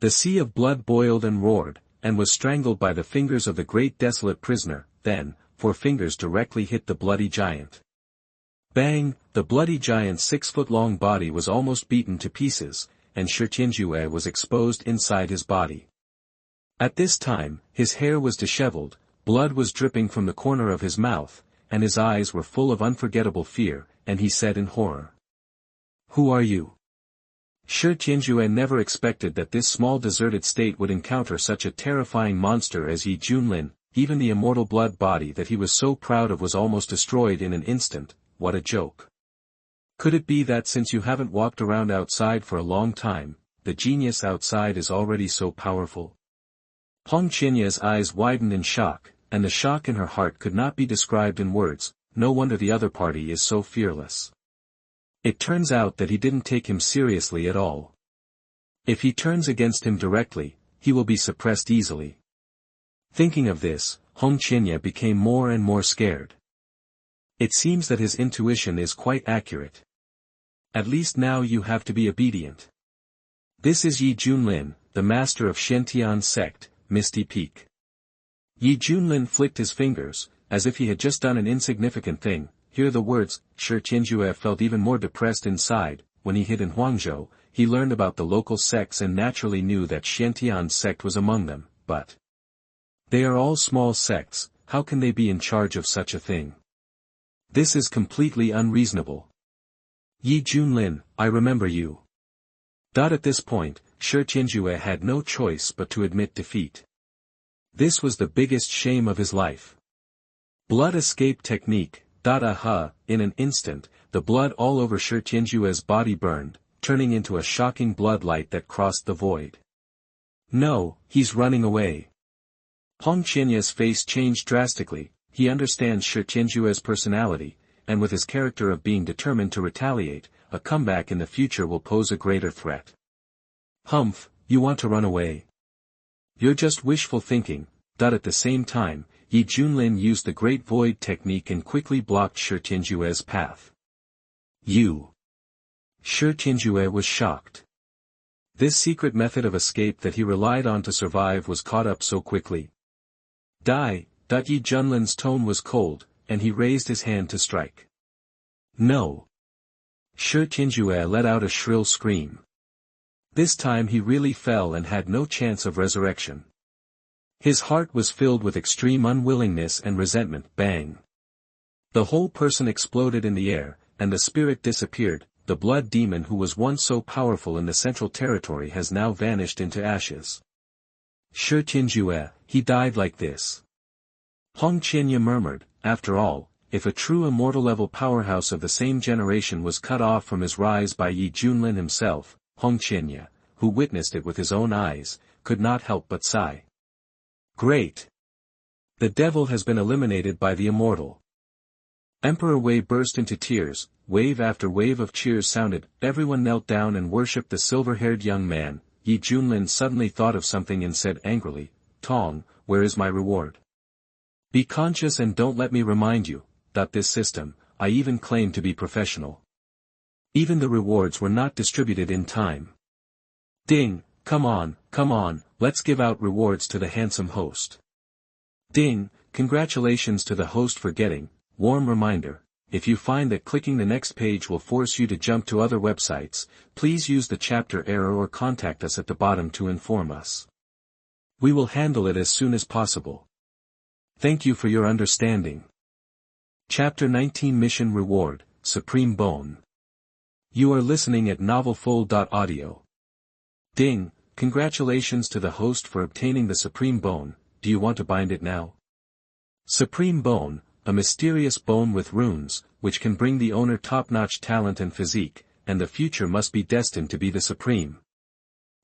The sea of blood boiled and roared, and was strangled by the fingers of the great desolate prisoner. Then, 4 fingers directly hit the bloody giant. Bang! The bloody giant's 6-foot-long body was almost beaten to pieces, and Shi Tianjue was exposed inside his body. At this time, his hair was disheveled, blood was dripping from the corner of his mouth, and his eyes were full of unforgettable fear, and he said in horror. "Who are you?" Shi Tianjue never expected that this small deserted state would encounter such a terrifying monster as Yi Junlin. Even the immortal blood body that he was so proud of was almost destroyed in an instant. What a joke. Could it be that since you haven't walked around outside for a long time, the genius outside is already so powerful? Hong Qianye's eyes widened in shock, and the shock in her heart could not be described in words. No wonder the other party is so fearless. It turns out that he didn't take him seriously at all. If he turns against him directly, he will be suppressed easily. Thinking of this, Hong Qianye became more and more scared. It seems that his intuition is quite accurate. At least now you have to be obedient. This is Yi Junlin, the master of Shentian's sect, Misty Peak. Yi Junlin flicked his fingers, as if he had just done an insignificant thing. Hear the words. Shi Tianjue felt even more depressed inside. When he hid in Huangzhou, he learned about the local sects and naturally knew that Shentian's sect was among them, but they are all small sects. How can they be in charge of such a thing? This is completely unreasonable. Yi Junlin, I remember you. At this point, Shi Tianjue had no choice but to admit defeat. This was the biggest shame of his life. Blood escape technique. In an instant, the blood all over Shi Tianjue's body burned, turning into a shocking blood light that crossed the void. No, he's running away. Hong Qianye's face changed drastically. He understands Shi Tianjue's personality, and with his character of being determined to retaliate, a comeback in the future will pose a greater threat. Humph, you want to run away? You're just wishful thinking. At the same time, Yi Junlin used the Great Void technique and quickly blocked Shi Tianjue's path. You. Shi Tianjue was shocked. This secret method of escape that he relied on to survive was caught up so quickly. Die. Yi Junlin's tone was cold, and he raised his hand to strike. No. Shi Tianjue let out a shrill scream. This time he really fell and had no chance of resurrection. His heart was filled with extreme unwillingness and resentment. Bang. The whole person exploded in the air, and the spirit disappeared. The blood demon who was once so powerful in the central territory has now vanished into ashes. Shi Tianjue, he died like this. Hong Qianye murmured, after all, if a true immortal-level powerhouse of the same generation was cut off from his rise by Yi Junlin himself, Hong Qianye, who witnessed it with his own eyes, could not help but sigh. Great! The devil has been eliminated by the immortal. Emperor Wei burst into tears. Wave after wave of cheers sounded. Everyone knelt down and worshipped the silver-haired young man. Yi Junlin suddenly thought of something and said angrily, Tong, where is my reward? Be conscious and don't let me remind you, that this system, I even claim to be professional. Even the rewards were not distributed in time. Ding, come on, let's give out rewards to the handsome host. Ding, congratulations to the host for getting. Warm reminder, if you find that clicking the next page will force you to jump to other websites, please use the chapter error or contact us at the bottom to inform us. We will handle it as soon as possible. Thank you for your understanding. Chapter 19 Mission Reward, Supreme Bone. You are listening at novelfull.audio. Ding, congratulations to the host for obtaining the Supreme Bone. Do you want to bind it now? Supreme Bone, a mysterious bone with runes, which can bring the owner top-notch talent and physique, and the future must be destined to be the supreme.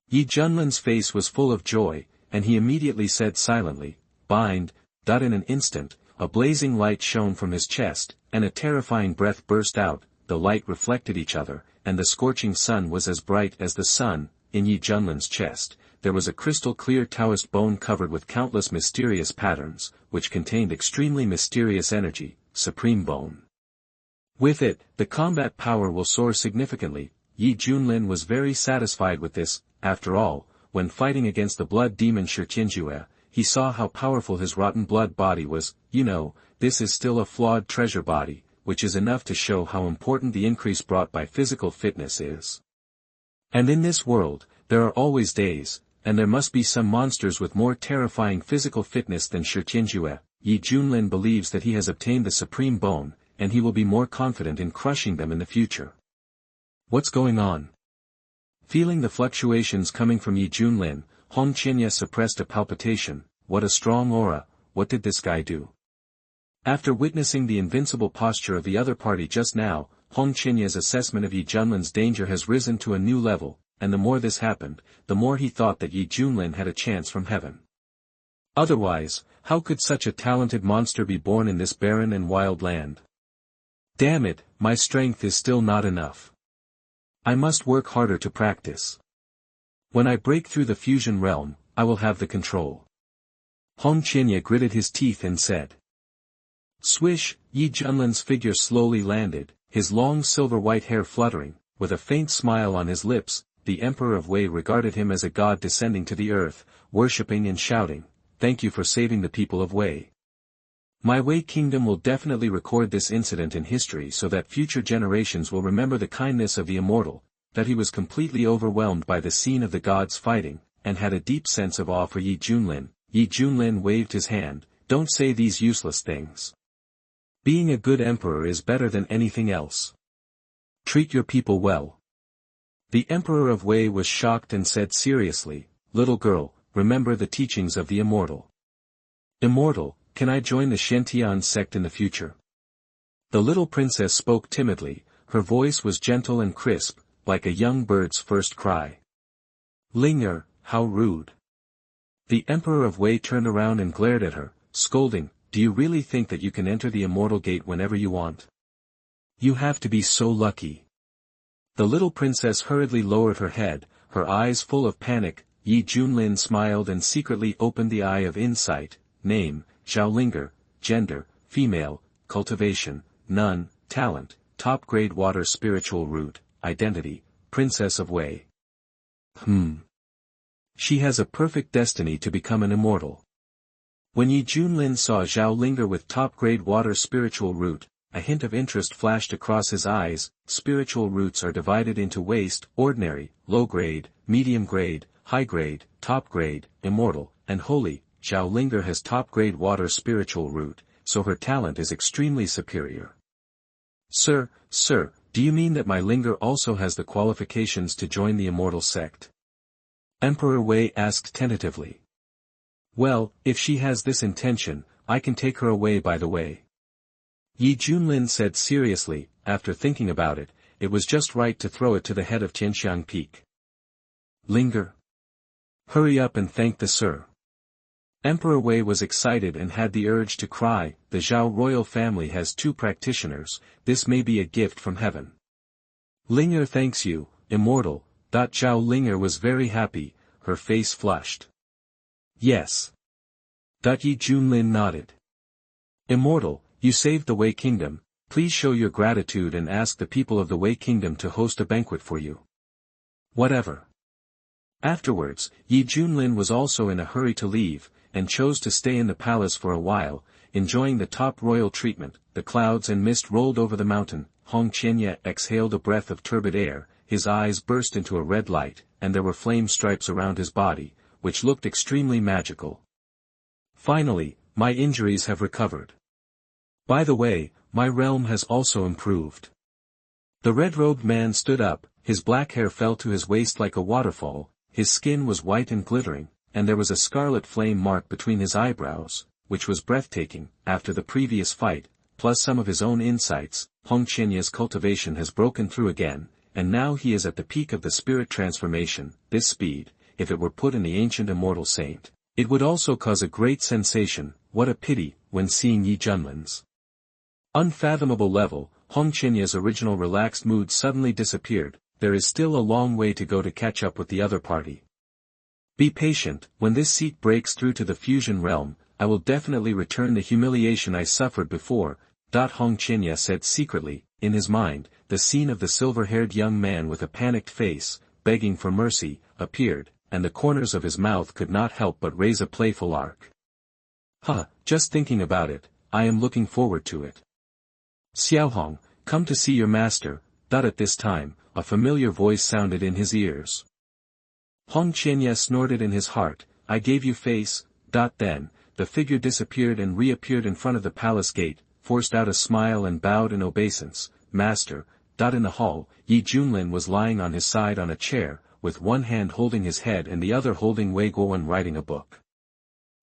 Yi Junlin's face was full of joy, and he immediately said silently, bind. In an instant, a blazing light shone from his chest, and a terrifying breath burst out. The light reflected each other, and the scorching sun was as bright as the sun. In Yi Junlin's chest, there was a crystal-clear Taoist bone covered with countless mysterious patterns, which contained extremely mysterious energy, Supreme Bone. With it, the combat power will soar significantly. Yi Junlin was very satisfied with this. After all, when fighting against the blood demon Shi Tianjue, he saw how powerful his rotten blood body was. This is still a flawed treasure body, which is enough to show how important the increase brought by physical fitness is. And in this world, there are always days, and there must be some monsters with more terrifying physical fitness than Shi Tianjue. Yi Junlin believes that he has obtained the supreme bone, and he will be more confident in crushing them in the future. What's going on? Feeling the fluctuations coming from Yi Junlin, Hong Qianye suppressed a palpitation. What a strong aura, what did this guy do? After witnessing the invincible posture of the other party just now, Hong Qianye's assessment of Yi Junlin's danger has risen to a new level, and the more this happened, the more he thought that Yi Junlin had a chance from heaven. Otherwise, how could such a talented monster be born in this barren and wild land? Damn it, my strength is still not enough. I must work harder to practice. When I break through the fusion realm, I will have the control. Hong Qianye gritted his teeth and said. Swish, Yi Junlin's figure slowly landed, his long silver-white hair fluttering, with a faint smile on his lips. The Emperor of Wei regarded him as a god descending to the earth, worshipping and shouting, "Thank you for saving the people of Wei. My Wei kingdom will definitely record this incident in history so that future generations will remember the kindness of the immortal, that he was completely overwhelmed by the scene of the gods fighting, and had a deep sense of awe for Yi Junlin." Yi Junlin waved his hand, "Don't say these useless things. Being a good emperor is better than anything else. Treat your people well." The Emperor of Wei was shocked and said seriously, "Little girl, remember the teachings of the immortal." "Immortal, can I join the Xiantian sect in the future?" The little princess spoke timidly, her voice was gentle and crisp, like a young bird's first cry. "Linger, how rude." The Emperor of Wei turned around and glared at her, scolding, "Do you really think that you can enter the immortal gate whenever you want? You have to be so lucky." The little princess hurriedly lowered her head, her eyes full of panic. Yi Junlin smiled and secretly opened the eye of insight. Name, Xiaolinger, gender, female, cultivation, none, talent, top-grade water spiritual root, identity, Princess of Wei. She has a perfect destiny to become an immortal. When Yi Junlin saw Xiaolinger with top-grade water spiritual root, a hint of interest flashed across his eyes. Spiritual roots are divided into waste, ordinary, low-grade, medium-grade, high-grade, top-grade, immortal, and holy. Xiaolinger has top-grade water spiritual root, so her talent is extremely superior. Sir, do you mean that my Linger also has the qualifications to join the immortal sect?" Emperor Wei asked tentatively. "Well, if she has this intention, I can take her away by the way." Yi Junlin said seriously, after thinking about it, it was just right to throw it to the head of Tianxiang Peak. "Linger? Hurry up and thank the Sir." Emperor Wei was excited and had the urge to cry, "The Zhao royal family has 2 practitioners, this may be a gift from heaven." "Linger thanks you, immortal." Zhao Linger was very happy, her face flushed. "Yes." Yi Junlin nodded. "Immortal, you saved the Wei kingdom, please show your gratitude and ask the people of the Wei kingdom to host a banquet for you." "Whatever." Afterwards, Yi Junlin was also in a hurry to leave, and chose to stay in the palace for a while, enjoying the top royal treatment. The clouds and mist rolled over the mountain. Hong Qianye exhaled a breath of turbid air, his eyes burst into a red light, and there were flame stripes around his body, which looked extremely magical. "Finally, my injuries have recovered. By the way, my realm has also improved." The red-robed man stood up, his black hair fell to his waist like a waterfall, his skin was white and glittering, and there was a scarlet flame mark between his eyebrows, which was breathtaking. After the previous fight, plus some of his own insights, Hong Qianye's cultivation has broken through again, and now he is at the peak of the spirit transformation. This speed, if it were put in the ancient immortal saint, it would also cause a great sensation. What a pity, when seeing Yi Junlin's unfathomable level, Hong Qianye's original relaxed mood suddenly disappeared. There is still a long way to go to catch up with the other party. Be patient, when this seat breaks through to the fusion realm, I will definitely return the humiliation I suffered before. Hong Qianye said secretly, in his mind. The scene of the silver-haired young man with a panicked face, begging for mercy, appeared, and the corners of his mouth could not help but raise a playful arc. Just thinking about it, I am looking forward to it. "Xiaohong, come to see your master." At this time, a familiar voice sounded in his ears. Hong Qianye snorted in his heart, "I gave you face." Then, the figure disappeared and reappeared in front of the palace gate, forced out a smile and bowed in obeisance. Master. In the hall, Yi Junlin was lying on his side on a chair, with one hand holding his head and the other holding Wei Guowen writing a book.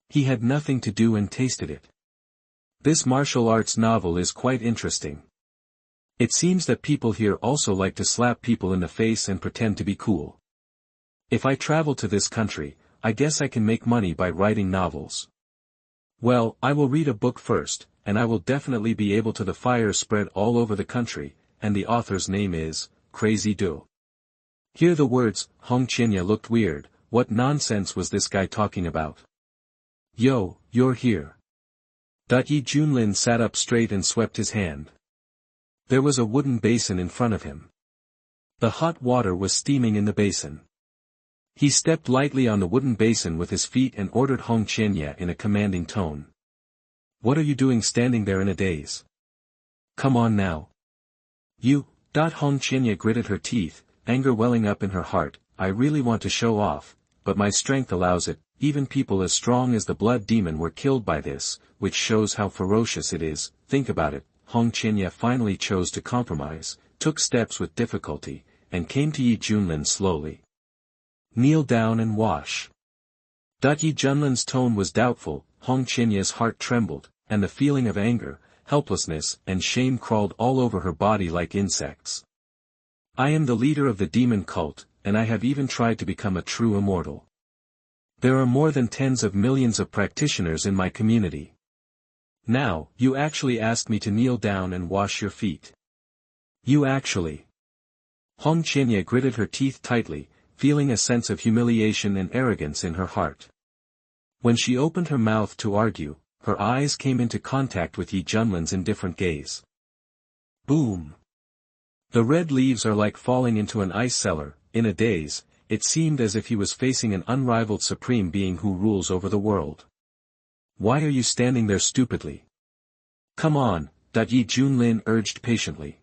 He had nothing to do and tasted it. This martial arts novel is quite interesting. It seems that people here also like to slap people in the face and pretend to be cool. If I travel to this country, I guess I can make money by writing novels. Well, I will read a book first, and I will definitely be able to. The fire spread all over the country, and the author's name is Crazy Do. Hear the words. Hong Qinya looked weird. What nonsense was this guy talking about? Yo, you're here. Yi Junlin sat up straight and swept his hand. There was a wooden basin in front of him. The hot water was steaming in the basin. He stepped lightly on the wooden basin with his feet and ordered Hong Qinya in a commanding tone. What are you doing standing there in a daze? Come on now. You. Hong Qinya gritted her teeth, anger welling up in her heart. I really want to show off, but my strength allows it. Even people as strong as the blood demon were killed by this, which shows how ferocious it is. Think about it. Hong Qinya finally chose to compromise, took steps with difficulty, and came to Yi Junlin slowly. Kneel down and wash. Yi Junlin's tone was doubtful. Hong Qinya's heart trembled, and the feeling of anger, helplessness, and shame crawled all over her body like insects. I am the leader of the demon cult, and I have even tried to become a true immortal. There are more than tens of millions of practitioners in my community. Now, you actually asked me to kneel down and wash your feet. You actually. Hong Qinya gritted her teeth tightly, feeling a sense of humiliation and arrogance in her heart. When she opened her mouth to argue, her eyes came into contact with Yi Junlin's indifferent gaze. Boom! The red leaves are like falling into an ice cellar. In a daze, it seemed as if he was facing an unrivaled supreme being who rules over the world. Why are you standing there stupidly? Come on, Yi Junlin urged patiently.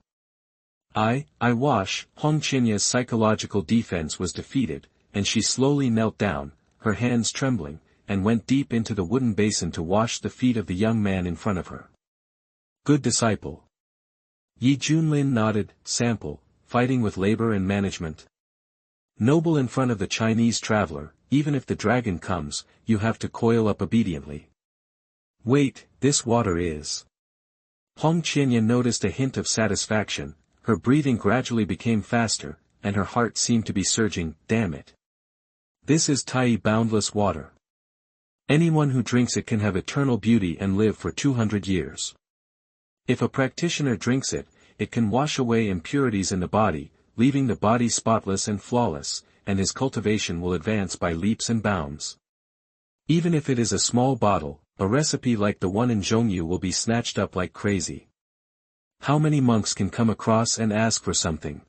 I wash. Hong Qinya's psychological defense was defeated, and she slowly knelt down, her hands trembling, and went deep into the wooden basin to wash the feet of the young man in front of her. Good disciple. Yi Junlin nodded. Sample, fighting with labor and management. Noble in front of the Chinese traveler. Even if the dragon comes, you have to coil up obediently. Wait, this water is. Hong Qinya noticed a hint of satisfaction. Her breathing gradually became faster, and her heart seemed to be surging. Damn it. This is Tai boundless water. Anyone who drinks it can have eternal beauty and live for 200 years. If a practitioner drinks it, it can wash away impurities in the body, leaving the body spotless and flawless, and his cultivation will advance by leaps and bounds. Even if it is a small bottle, a recipe like the one in Zhongyu will be snatched up like crazy. How many monks can come across and ask for something?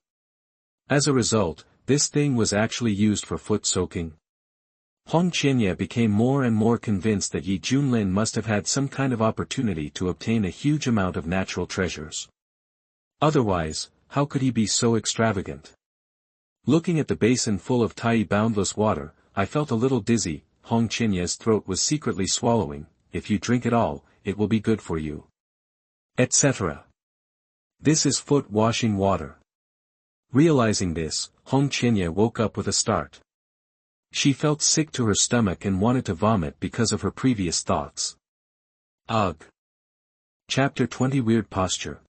As a result, this thing was actually used for foot soaking. Hong Qinya became more and more convinced that Yi Junlin must have had some kind of opportunity to obtain a huge amount of natural treasures. Otherwise, how could he be so extravagant? Looking at the basin full of Tai boundless water, I felt a little dizzy. Hong Qinya's throat was secretly swallowing. If you drink it all, it will be good for you. Etc. This is foot washing water. Realizing this, Hong Qinya woke up with a start. She felt sick to her stomach and wanted to vomit because of her previous thoughts. Ugh. Chapter 20 Weird Posture.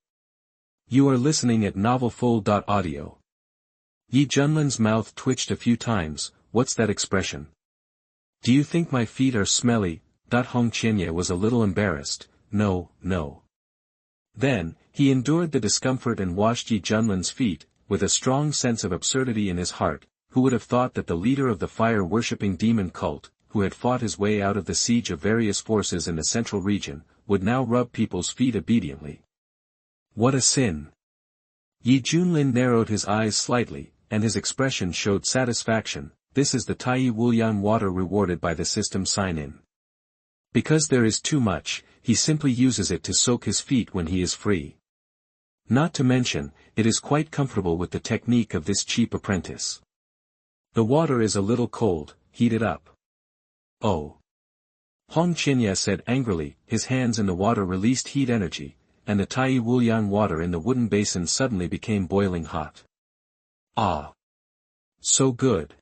You are listening at novelfull.audio. Yi Junlin's mouth twitched a few times. What's that expression? Do you think my feet are smelly? Hong Qinya was a little embarrassed. No. Then, he endured the discomfort and washed Yi Junlin's feet, with a strong sense of absurdity in his heart. Who would have thought that the leader of the fire-worshipping demon cult, who had fought his way out of the siege of various forces in the central region, would now rub people's feet obediently? What a sin! Yi Junlin narrowed his eyes slightly, and his expression showed satisfaction. This is the Tai Wulian water rewarded by the system sign-in. Because there is too much, he simply uses it to soak his feet when he is free. Not to mention, it is quite comfortable with the technique of this cheap apprentice. The water is a little cold. Heat it up. Oh. Hong Qianye said angrily, his hands in the water released heat energy, and the Tai Wuliang water in the wooden basin suddenly became boiling hot. Ah! So good!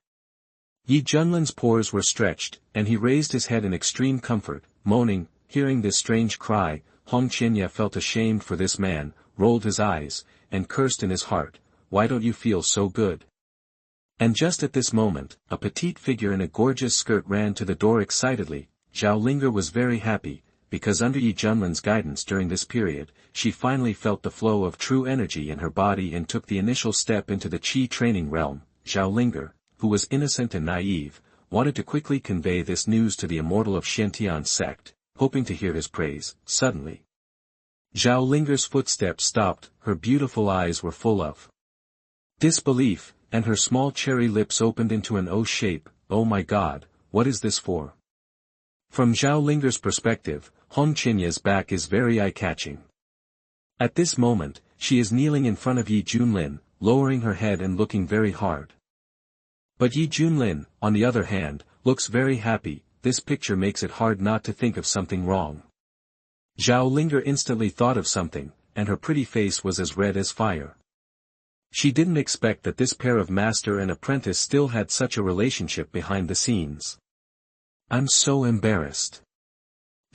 Yi Junlin's pores were stretched, and he raised his head in extreme comfort, moaning. Hearing this strange cry, Hong Qianye felt ashamed for this man, rolled his eyes, and cursed in his heart, "Why don't you feel so good?" And just at this moment, a petite figure in a gorgeous skirt ran to the door excitedly. Zhao Linger was very happy, because under Yi Junlin's guidance during this period, she finally felt the flow of true energy in her body and took the initial step into the Qi training realm. Zhao Linger, who was innocent and naive, wanted to quickly convey this news to the immortal of Xiantian's sect, hoping to hear his praise. Suddenly, Zhao Linger's footsteps stopped, her beautiful eyes were full of disbelief, and her small cherry lips opened into an O shape. "Oh my God, what is this for?" From Zhao Linger's perspective, Hong Qianye's back is very eye-catching. At this moment, she is kneeling in front of Yi Junlin, lowering her head and looking very hard. But Yi Junlin, on the other hand, looks very happy. This picture makes it hard not to think of something wrong. Zhao Linger instantly thought of something, and her pretty face was as red as fire. She didn't expect that this pair of master and apprentice still had such a relationship behind the scenes. "I'm so embarrassed."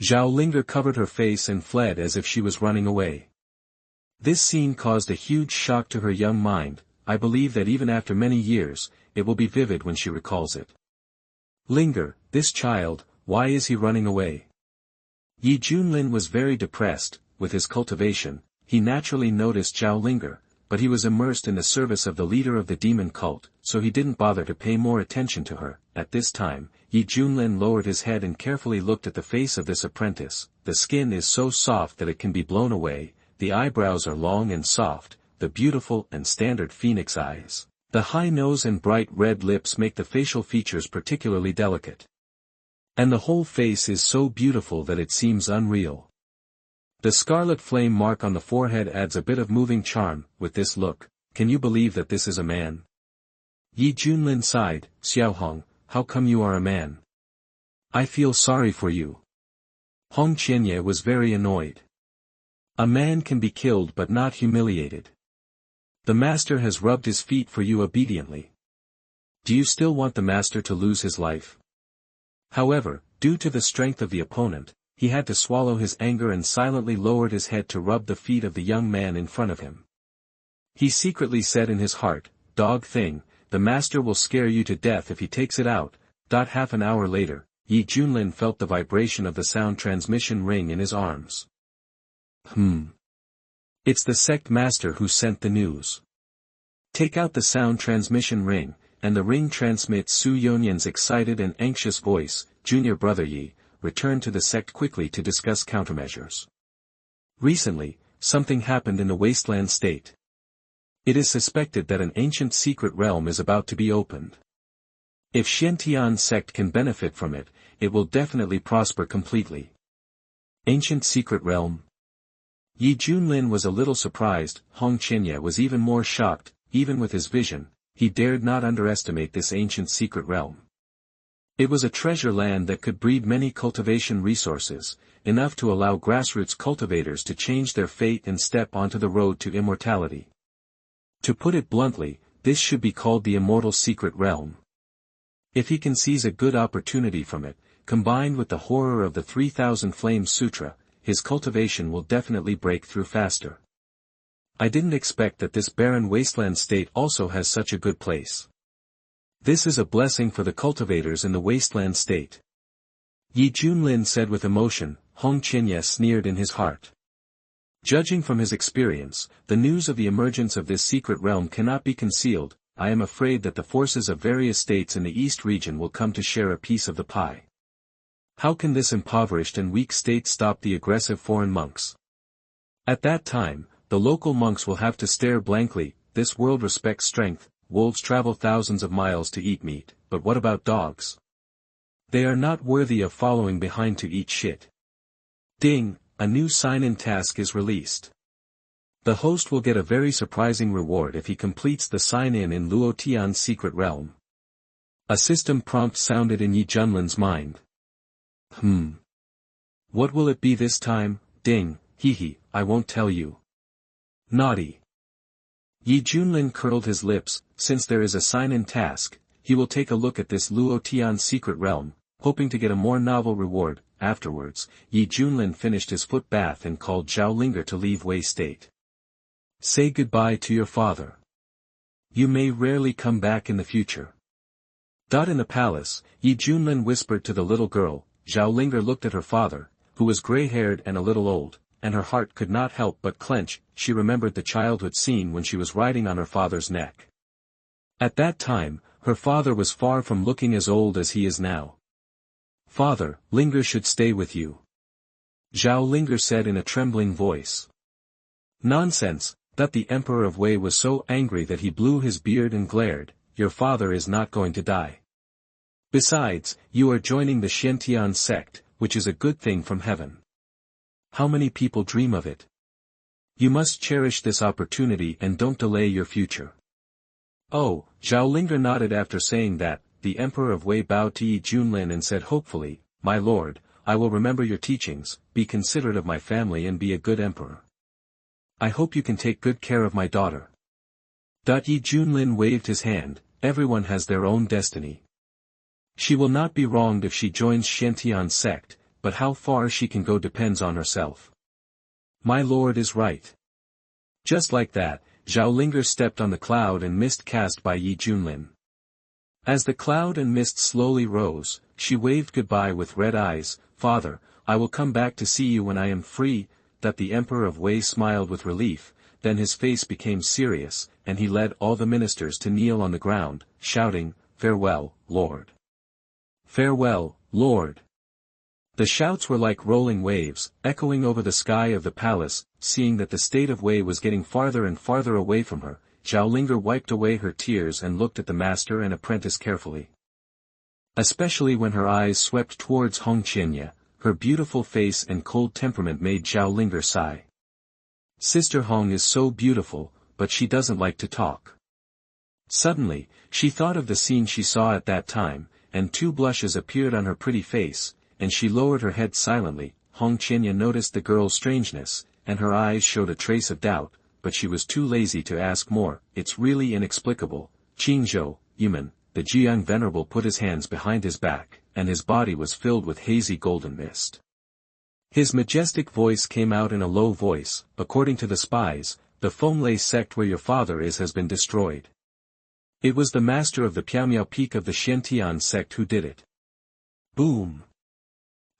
Zhao Linger covered her face and fled as if she was running away. This scene caused a huge shock to her young mind. I believe that even after many years, it will be vivid when she recalls it. "Linger, this child, why is he running away?" Yi Junlin was very depressed. With his cultivation, he naturally noticed Zhao Linger, but he was immersed in the service of the leader of the demon cult, so he didn't bother to pay more attention to her. At this time, Yi Junlin lowered his head and carefully looked at the face of this apprentice. The skin is so soft that it can be blown away, the eyebrows are long and soft, the beautiful and standard phoenix eyes, the high nose and bright red lips make the facial features particularly delicate. And the whole face is so beautiful that it seems unreal. The scarlet flame mark on the forehead adds a bit of moving charm. With this look, can you believe that this is a man? Yi Junlin sighed. "Xiaohong, how come you are a man? I feel sorry for you." Hong Qianye was very annoyed. A man can be killed but not humiliated. The master has rubbed his feet for you obediently. Do you still want the master to lose his life? However, due to the strength of the opponent, he had to swallow his anger and silently lowered his head to rub the feet of the young man in front of him. He secretly said in his heart, "Dog thing, the master will scare you to death if he takes it out." Half an hour later, Yi Junlin felt the vibration of the sound transmission ring in his arms. It's the sect master who sent the news. Take out the sound transmission ring, and the ring transmits Su Yuanying's excited and anxious voice. "Junior brother Yi, return to the sect quickly to discuss countermeasures. Recently, something happened in the wasteland state. It is suspected that an ancient secret realm is about to be opened. If Xiantian's sect can benefit from it, it will definitely prosper completely." Ancient secret realm? Yi Junlin was a little surprised. Hong Qianye was even more shocked. Even with his vision, he dared not underestimate this ancient secret realm. It was a treasure land that could breed many cultivation resources, enough to allow grassroots cultivators to change their fate and step onto the road to immortality. To put it bluntly, this should be called the immortal secret realm. If he can seize a good opportunity from it, combined with the horror of the 3000 Flames Sutra, his cultivation will definitely break through faster. I didn't expect that this barren wasteland state also has such a good place. This is a blessing for the cultivators in the wasteland state. Yi Junlin said with emotion. Hong Qianye sneered in his heart. Judging from his experience, the news of the emergence of this secret realm cannot be concealed. I am afraid that the forces of various states in the East region will come to share a piece of the pie. How can this impoverished and weak state stop the aggressive foreign monks? At that time, the local monks will have to stare blankly. This world respects strength. Wolves travel thousands of miles to eat meat, but what about dogs? They are not worthy of following behind to eat shit. Ding, a new sign-in task is released. The host will get a very surprising reward if he completes the sign-in Luo Tian's secret realm. A system prompt sounded in Yi Junlin's mind. What will it be this time? Ding, hee hee, I won't tell you. Naughty. Yi Junlin curled his lips. Since there is a sign-in task, he will take a look at this Luo Tian's secret realm, hoping to get a more novel reward. Afterwards, Yi Junlin finished his foot bath and called Zhao Linger to leave Wei State. Say goodbye to your father. You may rarely come back in the future. In the palace, Yi Junlin whispered to the little girl. Zhao Linger looked at her father, who was gray-haired and a little old, and her heart could not help but clench. She remembered the childhood scene when she was riding on her father's neck. At that time, her father was far from looking as old as he is now. Father, Linger should stay with you. Zhao Linger said in a trembling voice. Nonsense, that the Emperor of Wei was so angry that he blew his beard and glared. Your father is not going to die. Besides, you are joining the Xiantian sect, which is a good thing from heaven. How many people dream of it? You must cherish this opportunity and don't delay your future. Oh, Zhao Linger nodded after saying that. The Emperor of Wei bowed to Yi Junlin and said hopefully, My lord, I will remember your teachings, be considerate of my family and be a good emperor. I hope you can take good care of my daughter. Yi Junlin waved his hand. Everyone has their own destiny. She will not be wronged if she joins Xiantian sect, but how far she can go depends on herself. My lord is right. Just like that, Zhao Linger stepped on the cloud and mist cast by Yi Junlin. As the cloud and mist slowly rose, she waved goodbye with red eyes. Father, I will come back to see you when I am free. The Emperor of Wei smiled with relief, then his face became serious, and he led all the ministers to kneel on the ground, shouting, Farewell, Lord. Farewell, Lord. The shouts were like rolling waves, echoing over the sky of the palace. Seeing that the state of Wei was getting farther and farther away from her, Zhao Linger wiped away her tears and looked at the master and apprentice carefully. Especially when her eyes swept towards Hong Qianye, her beautiful face and cold temperament made Zhao Linger sigh. Sister Hong is so beautiful, but she doesn't like to talk. Suddenly, she thought of the scene she saw at that time, and two blushes appeared on her pretty face, and she lowered her head silently. Hong Qianye noticed the girl's strangeness, and her eyes showed a trace of doubt, but she was too lazy to ask more. It's really inexplicable. Qingzhou, Yuman, the Jiang Venerable put his hands behind his back, and his body was filled with hazy golden mist. His majestic voice came out in a low voice. According to the spies, the Fenglai sect where your father is has been destroyed. It was the master of the Piaomiao Peak of the Xiantian sect who did it. Boom!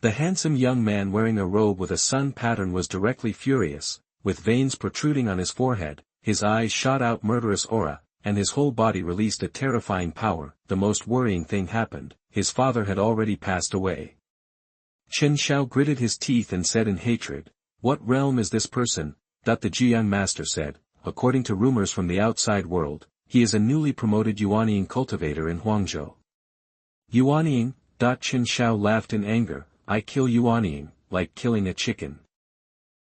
The handsome young man wearing a robe with a sun pattern was directly furious. With veins protruding on his forehead, his eyes shot out murderous aura, and his whole body released a terrifying power. The most worrying thing happened. His father had already passed away. Chen Xiao gritted his teeth and said in hatred, What realm is this person? The Jiang master said, according to rumors from the outside world, he is a newly promoted Yuanying cultivator in Huangzhou. Yuanying? Chen Xiao laughed in anger, I kill Yuanying, like killing a chicken.